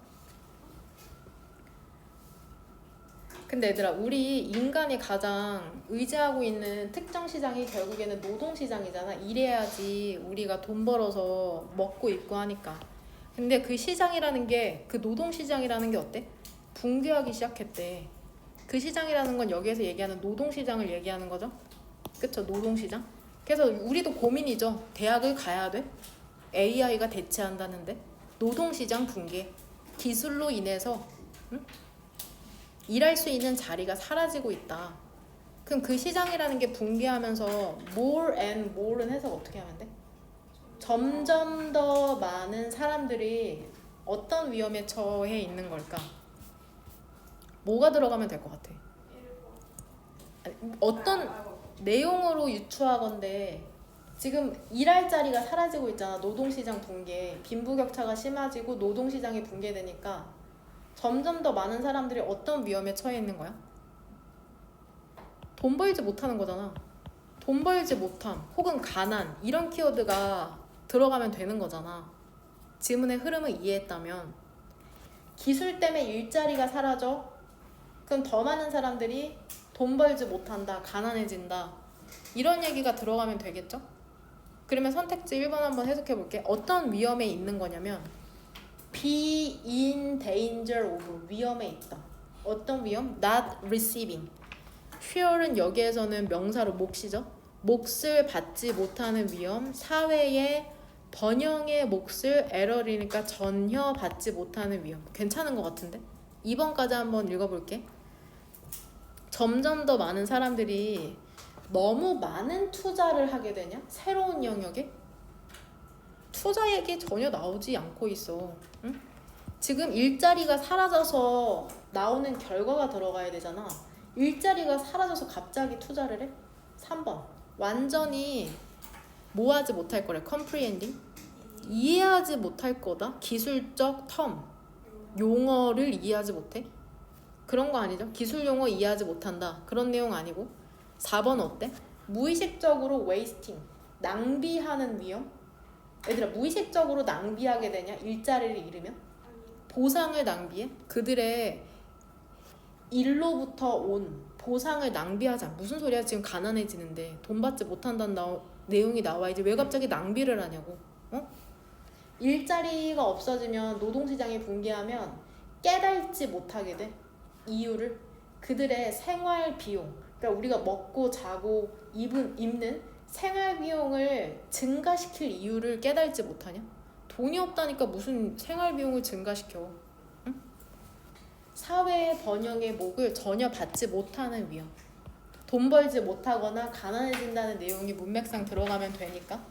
근데 얘들아 우리 인간이 가장 의지하고 있는 특정 시장이 결국에는 노동시장이잖아. 일해야지 우리가 돈 벌어서 먹고 입고 하니까. 근데 그 시장이라는 게 그 노동시장이라는 게 어때? 붕괴하기 시작했대. 그 시장이라는 건 여기에서 얘기하는 노동시장을 얘기하는 거죠. 그쵸? 노동시장. 그래서 우리도 고민이죠. 대학을 가야 돼? AI가 대체한다는데 노동시장 붕괴. 기술로 인해서 응? 일할 수 있는 자리가 사라지고 있다. 그럼 그 시장이라는 게 붕괴하면서 more and more는 해석 어떻게 하면 돼? 점점 더 많은 사람들이 어떤 위험에 처해 있는 걸까? 뭐가 들어가면 될 것 같아? 아니, 어떤 내용으로 유추하건데 지금 일할 자리가 사라지고 있잖아. 노동시장 붕괴. 빈부격차가 심해지고 노동시장이 붕괴되니까 점점 더 많은 사람들이 어떤 위험에 처해 있는 거야? 돈 벌지 못하는 거잖아. 돈 벌지 못함 혹은 가난 이런 키워드가 들어가면 되는 거잖아. 지문의 흐름을 이해했다면 기술 때문에 일자리가 사라져? 그럼 더 많은 사람들이 돈 벌지 못한다, 가난해진다 이런 얘기가 들어가면 되겠죠? 그러면 선택지 1번 한번 해석해 볼게. 어떤 위험에 있는 거냐면 be in danger of 위험에 있다. 어떤 위험? not receiving. fear은 여기에서는 명사로 몫이죠. 몫을 받지 못하는 위험. 사회의 번영의 몫을 error이니까 전혀 받지 못하는 위험. 괜찮은 것 같은데? 2번까지 한번 읽어볼게. 점점 더 많은 사람들이 너무 많은 투자를 하게 되냐? 새로운 영역에? 투자 얘기 전혀 나오지 않고 있어. 응? 지금 일자리가 사라져서 나오는 결과가 들어가야 되잖아. 일자리가 사라져서 갑자기 투자를 해? 3번. 완전히 뭐하지 못할 거래. comprehending. 이해하지 못할 거다. 기술적 텀. 용어를 이해하지 못해? 그런 거 아니죠? 기술 용어 이해하지 못한다. 그런 내용 아니고. 4번 어때? 무의식적으로 wasting. 낭비하는 위험? 얘들아 무의식적으로 낭비하게 되냐? 일자리를 잃으면? 보상을 낭비해? 그들의 일로부터 온 보상을 낭비하자. 무슨 소리야? 지금 가난해지는데 돈 받지 못한다는 내용이 나와야지 왜 갑자기 낭비를 하냐고. 어? 일자리가 없어지면 노동시장이 붕괴하면 깨닫지 못하게 돼. 이유를. 그들의 생활 비용, 그러니까 우리가 먹고 자고 입는 생활 비용을 증가시킬 이유를 깨닫지 못하냐? 돈이 없다니까 무슨 생활 비용을 증가시켜. 응? 사회의 번영의 목을 전혀 받지 못하는 위험. 돈 벌지 못하거나 가난해진다는 내용이 문맥상 들어가면 되니까.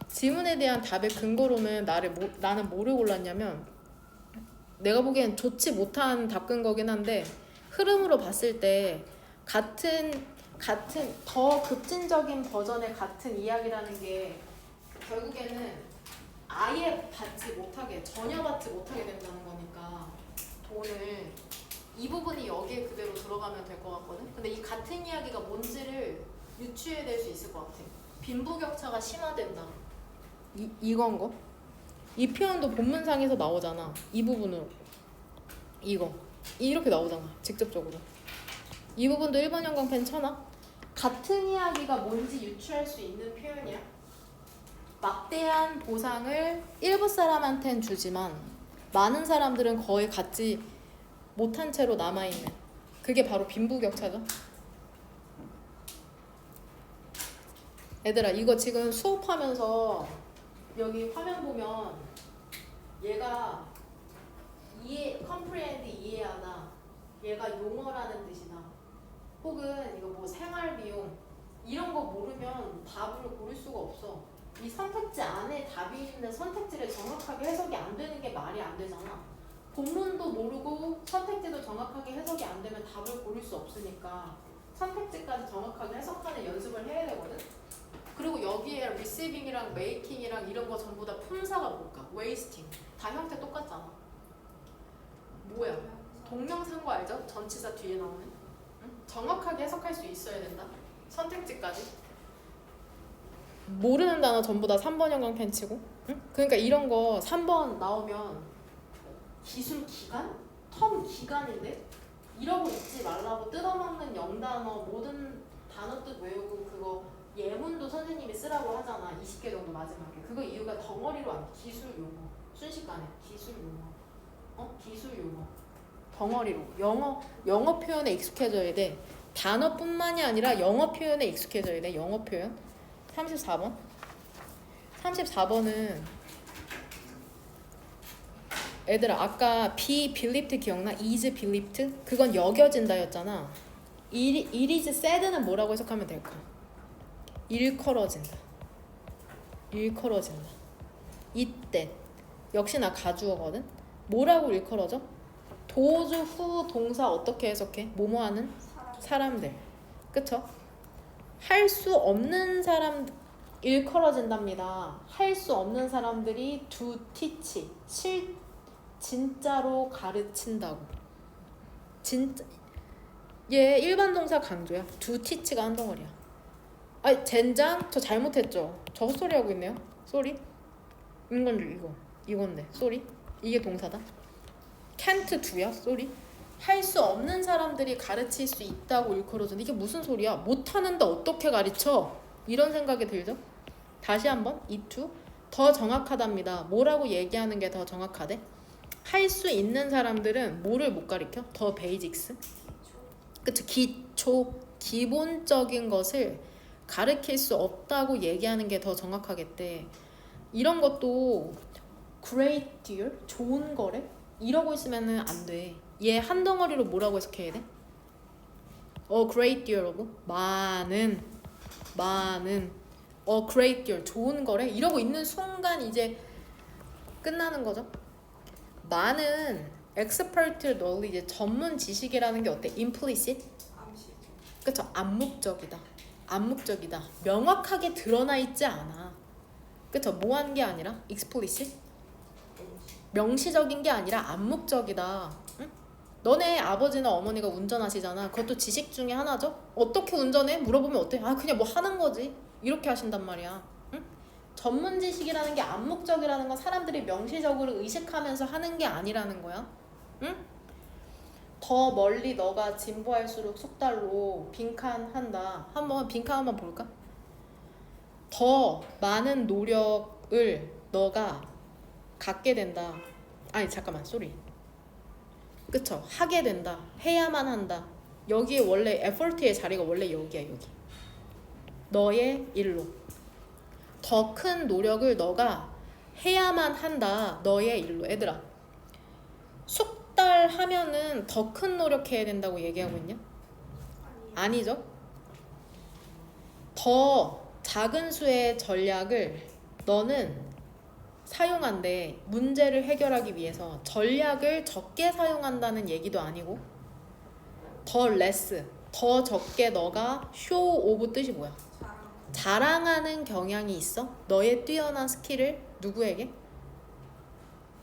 지문에 대한 답의 근거로는 나는 뭐를 골랐냐면, 내가 보기엔 좋지 못한 답근 거긴 한데 흐름으로 봤을 때 같은 더 급진적인 버전의 같은 이야기라는 게 결국에는 아예 전혀 받지 못하게 된다는 거니까 돈을, 이 부분이 여기에 그대로 들어가면 될 것 같거든. 근데 이 같은 이야기가 뭔지를 유추해낼 수 있을 것 같아. 빈부격차가 심화된다. 이건 거? 이 표현도 본문상에서 나오잖아. 이 부분으로. 이거. 이렇게 나오잖아. 직접적으로. 이 부분도 1번 형광펜 쳐놔. 같은 이야기가 뭔지 유추할 수 있는 표현이야. 막대한 보상을 일부 사람한테는 주지만 많은 사람들은 거의 갖지 못한 채로 남아있는. 그게 바로 빈부격차죠. 얘들아, 이거 지금 수업하면서 여기 화면 보면 얘가 comprehend 이해하다, 얘가 용어라는 뜻이다, 혹은 이거 뭐 생활비용 이런 거 모르면 답을 고를 수가 없어. 이 선택지 안에 답이 있는데 선택지를 정확하게 해석이 안 되는 게 말이 안 되잖아. 본문도 모르고 선택지도 정확하게 해석이 안 되면 답을 고를 수 없으니까 선택지까지 정확하게 해석하는 연습을 해야 되거든. 그리고 여기에 receiving이랑 making이랑 이런 거 전부 다 품사가 뭘까? wasting. 다 형태 똑같잖아. 뭐야? 동명상고 알죠? 전치사 뒤에 나오는. 응? 정확하게 해석할 수 있어야 된다. 선택지까지. 모르는 단어 전부 다 3번 형광펜 치고. 응? 그러니까 이런 거 3번 나오면 기술 기간? 텀 기간인데? 이러고 있지 말라고 뜯어먹는 영단어 모든 단어 뜻 외우고 그거 예문도 선생님이 쓰라고 하잖아. 20개 정도 마지막에. 그거 이유가 덩어리로 안 돼. 기술 용어. 순식간에 기술 용어. 기술 용어. 덩어리로. 영어 표현에 익숙해져야 돼. 단어뿐만이 아니라 영어 표현에 익숙해져야 돼. 영어 표현. 34번. 34번은 얘들아, 아까 be believed 기억나? is believed? 그건 여겨진다였잖아. it is said는 뭐라고 해석하면 될까? 일컬어진다. 일컬어진다. 이때 역시나 가주어거든. 뭐라고 일컬어져? 도주 후 동사 어떻게 해석해? 뭐뭐하는 사람들. 그쵸? 할 수 없는 사람 일컬어진답니다. 할 수 없는 사람들이 do teach 진짜로 가르친다고. 진짜 얘 일반 동사 강조야. do teach가 한 덩어리야. 아니 젠장 저 잘못했죠. 저 헛소리 하고 있네요. 쏘리. 이건데 쏘리. 이게 동사다. can't do야. 쏘리. 할 수 없는 사람들이 가르칠 수 있다고 일컬어준. 이게 무슨 소리야? 못하는데 어떻게 가르쳐? 이런 생각이 들죠? 다시 한번 이투 더 정확하답니다. 뭐라고 얘기하는 게 더 정확하대? 할 수 있는 사람들은 뭐를 못 가르쳐? 더 베이직스. 그쵸? 기본적인 것을 가르칠 수 없다고 얘기하는 게 더 정확하겠대. 이런 것도 great deal, 좋은 거래? 이러고 있으면은 안 돼. 얘 한 덩어리로 뭐라고 해석해야 돼? great deal라고? 많은 great deal, 좋은 거래? 이러고 있는 순간 이제 끝나는 거죠. 많은 expert knowledge, 전문 지식이라는 게 어때? implicit? 그쵸? 암묵적이다. 명확하게 드러나 있지 않아. 그쵸? 뭐한 게 아니라 explicit? 명시적인 게 아니라 암묵적이다. 응? 너네 아버지나 어머니가 운전하시잖아. 그것도 지식 중에 하나죠? 어떻게 운전해? 물어보면 어때? 그냥 뭐 하는 거지. 이렇게 하신단 말이야. 응? 전문 지식이라는 게 암묵적이라는 건 사람들이 명시적으로 의식하면서 하는 게 아니라는 거야. 응? 더 멀리 너가 진보할수록 속달로 빈칸한다. 빈칸 한번 볼까? 더 많은 노력을 너가 갖게 된다. 아니 잠깐만 쏘리. 그쵸? 하게 된다. 해야만 한다. 여기에 원래 effort의 자리가 원래 여기야. 여기. 너의 일로. 더 큰 노력을 너가 해야만 한다. 너의 일로. 얘들아, 숙달하면은 더 큰 노력해야 된다고 얘기하고 있냐? 아니죠? 더 작은 수의 전략을 너는 사용한데 문제를 해결하기 위해서 전략을 적게 사용한다는 얘기도 아니고 더 less, 더 적게 너가 show off 뜻이 뭐야? 자랑하는 경향이 있어? 너의 뛰어난 스킬을 누구에게?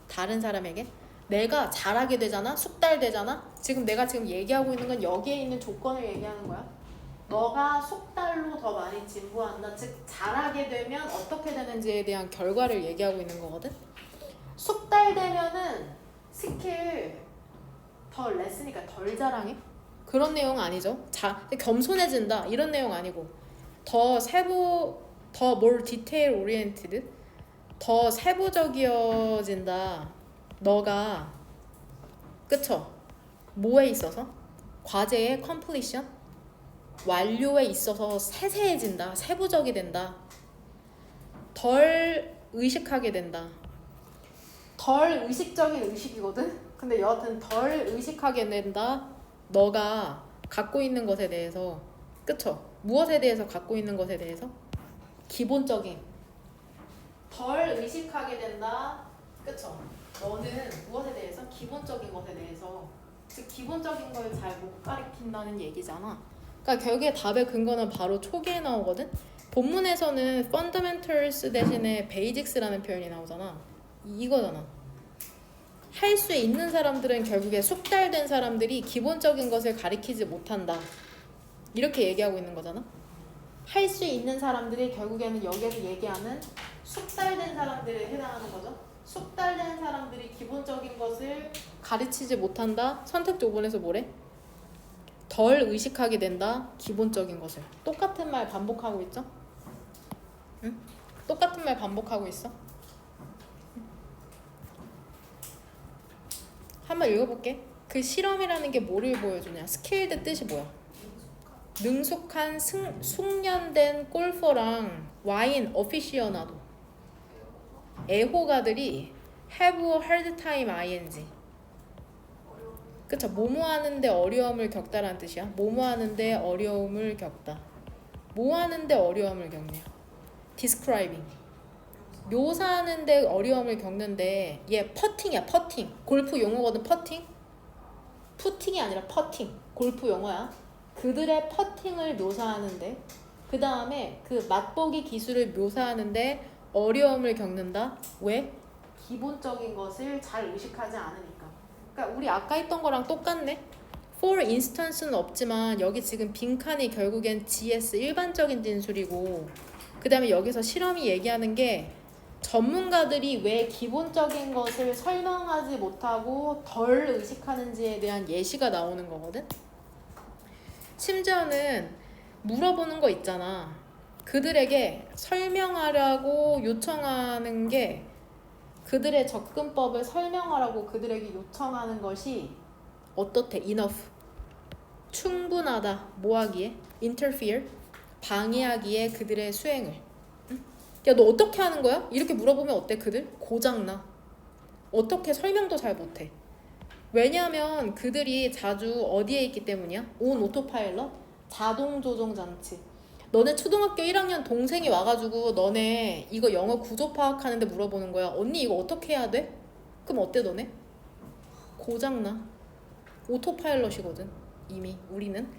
다른 사람에게? 내가 잘하게 되잖아? 숙달되잖아? 내가 지금 얘기하고 있는 건 여기에 있는 조건을 얘기하는 거야. 너가 숙달로 더 많이 진부한다. 즉 잘하게 되면 어떻게 되는지에 대한 결과를 얘기하고 있는 거거든. 숙달되면은 스킬 더 레스니까 덜 자랑해? 그런 내용 아니죠. 겸손해진다 이런 내용 아니고 더 세부, 더 more detail oriented, 더 세부적이어진다. 너가 그쵸? 뭐에 있어서? 과제의 completion? 완료에 있어서 세세해진다. 세부적이 된다. 덜 의식하게 된다. 덜 의식적인 의식이거든? 근데 여하튼 덜 의식하게 된다. 너가 갖고 있는 것에 대해서. 그쵸? 무엇에 대해서 갖고 있는 것에 대해서? 기본적인. 덜 의식하게 된다. 그쵸? 너는 무엇에 대해서? 기본적인 것에 대해서. 즉 기본적인 걸 잘 못 가리킨다는 얘기잖아. 그러니까 결국에 답의 근거는 바로 초기에 나오거든. 본문에서는 fundamentals 대신에 basics라는 표현이 나오잖아. 이거잖아. 할 수 있는 사람들은 결국에 숙달된 사람들이 기본적인 것을 가리키지 못한다. 이렇게 얘기하고 있는 거잖아. 할 수 있는 사람들이 결국에는 여기에서 얘기하는 숙달된 사람들에 해당하는 거죠. 숙달된 사람들이 기본적인 것을 가르치지 못한다. 선택 조건에서 뭐래? 덜 의식하게 된다. 기본적인 것을. 똑같은 말 반복하고 있죠? 응? 똑같은 말 반복하고 있어? 한번 읽어볼게. 그 실험이라는 게 뭐를 보여주냐? 스킬드 뜻이 뭐야? 능숙한 숙련된 골퍼랑 와인 어피시어나도 애호가들이 have a hard time ing. 그쵸? 뭐뭐 하는데 어려움을 겪다라는 뜻이야. 뭐뭐 하는데 어려움을 겪다. 뭐 하는데 어려움을 겪냐? describing. 묘사하는데 어려움을 겪는데 얘 퍼팅이야. 퍼팅. 골프 용어거든. 퍼팅. 푸팅이 아니라 퍼팅. 골프 용어야. 그들의 퍼팅을 묘사하는데 그 다음에 그 맛보기 기술을 묘사하는데 어려움을 겪는다. 왜? 기본적인 것을 잘 의식하지 않으니까. 그러니까 우리 아까 했던 거랑 똑같네. for instance는 없지만 여기 지금 빈칸이 결국엔 GS 일반적인 진술이고 그 다음에 여기서 실험이 얘기하는 게 전문가들이 왜 기본적인 것을 설명하지 못하고 덜 의식하는지에 대한 예시가 나오는 거거든. 심지어는 물어보는 거 있잖아. 그들에게 설명하라고 요청하는 게 그들의 접근법을 설명하라고 그들에게 요청하는 것이 어떻대? enough. 충분하다. 뭐 하기에? interfere. 방해하기에 그들의 수행을. 응? 야, 너 어떻게 하는 거야? 이렇게 물어보면 어때? 그들? 고장나. 어떻게 설명도 잘 못해. 왜냐하면 그들이 자주 어디에 있기 때문이야? 온 오토파일럿? 자동 조종 장치. 너네 초등학교 1학년 동생이 와가지고 너네 이거 영어 구조 파악하는데 물어보는 거야. 언니 이거 어떻게 해야 돼? 그럼 어때 너네? 고장나. 오토파일럿이거든. 이미 우리는.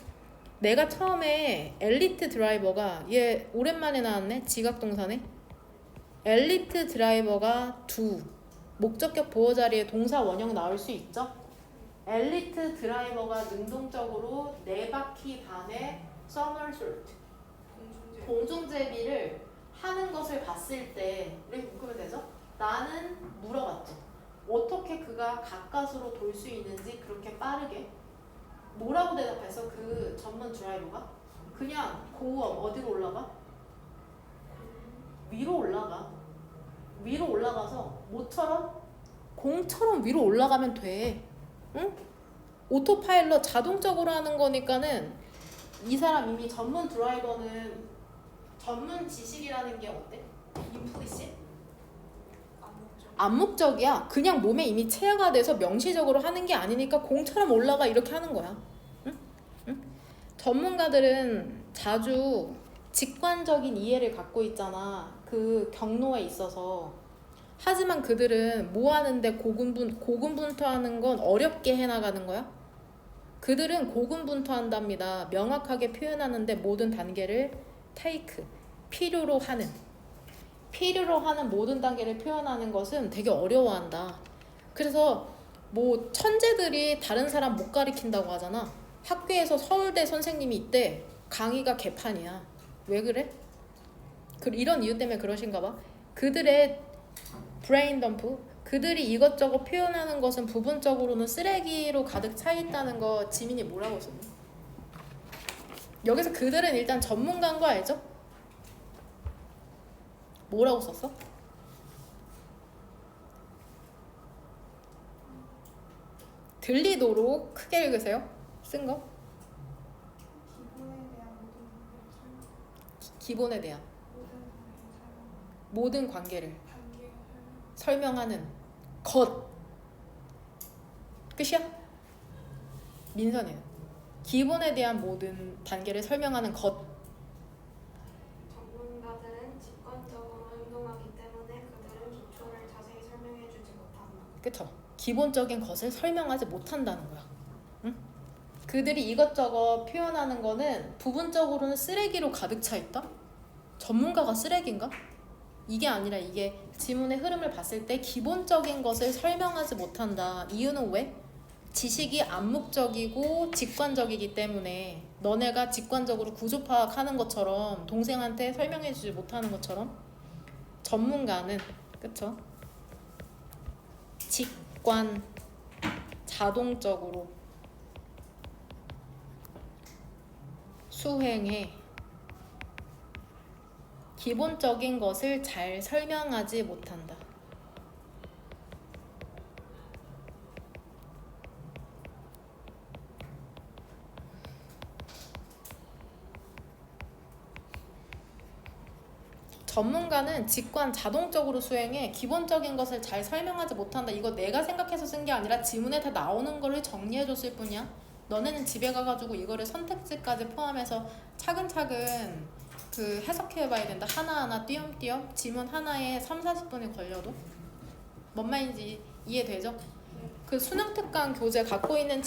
내가 처음에 엘리트 드라이버가 얘 오랜만에 나왔네. 지각동사네. 엘리트 드라이버가 do. 목적격 보호 자리에 동사 원형 나올 수 있죠? 엘리트 드라이버가 능동적으로 4바퀴 반의 somersault 공중제비를 하는 것을 봤을 때 이렇게 묶으면 되죠? 나는 물어봤죠. 어떻게 그가 가까스로 돌 수 있는지 그렇게 빠르게. 뭐라고 대답했어? 그 전문 드라이버가? 그냥 고업 어디로 올라가? 위로 올라가. 위로 올라가서 뭐처럼? 공처럼 위로 올라가면 돼. 응? 오토파일럿 자동적으로 하는 거니까는 이 사람 이미 전문 드라이버는 전문 지식이라는 게 어때? 임플리시? 암묵적이야. 그냥 몸에 이미 체화가 돼서 명시적으로 하는 게 아니니까 공처럼 올라가 이렇게 하는 거야. 응? 응? 전문가들은 자주 직관적인 이해를 갖고 있잖아. 그 경로에 있어서. 하지만 그들은 뭐 하는데 고군분투하는 건 어렵게 해나가는 거야? 그들은 고군분투한답니다. 명확하게 표현하는데 모든 단계를 take, 필요로 하는 모든 단계를 표현하는 것은 되게 어려워한다. 그래서 뭐 천재들이 다른 사람 못 가리킨다고 하잖아. 학교에서 서울대 선생님이 있대. 강의가 개판이야. 왜 그래? 이런 이유 때문에 그러신가 봐. 그들의 브레인 덤프, 그들이 이것저것 표현하는 것은 부분적으로는 쓰레기로 가득 차 있다는 거 지민이 뭐라고 썼니? 여기서 그들은 일단 전문가인 거 알죠? 뭐라고 썼어? 들리도록 크게 읽으세요. 쓴 거? 기본에 대한 기본에 대한 모든 단계를 설명. 모든 관계를 단계를 설명하는 것. 끝이야? 민선이는 기본에 대한 모든 단계를 설명하는 것. 전문가들은 직관적으로 행동하기 때문에 그들은 기초를 자세히 설명해주지 못한다. 그쵸? 기본적인 것을 설명하지 못한다는 거야. 응? 그들이 이것저것 표현하는 거는 부분적으로는 쓰레기로 가득 차 있다? 전문가가 쓰레기인가? 이게 아니라 이게 지문의 흐름을 봤을 때 기본적인 것을 설명하지 못한다. 이유는 왜? 지식이 암묵적이고 직관적이기 때문에 너네가 직관적으로 구조 파악하는 것처럼 동생한테 설명해주지 못하는 것처럼 전문가는 그쵸? 직관 자동적으로 수행해 기본적인 것을 잘 설명하지 못한다. 전문가는 직관 자동적으로 수행해 기본적인 것을 잘 설명하지 못한다. 이거 내가 생각해서 쓴 게 아니라 지문에 다 나오는 거를 정리해줬을 뿐이야. 너네는 집에 가가지고 이거를 선택지까지 포함해서 차근차근 그 해석해봐야 된다. 하나하나 띄엄띄엄 지문 하나에 30-40분이 걸려도 뭔 말인지 이해되죠? 그 수능 특강 교재 갖고 있는 친구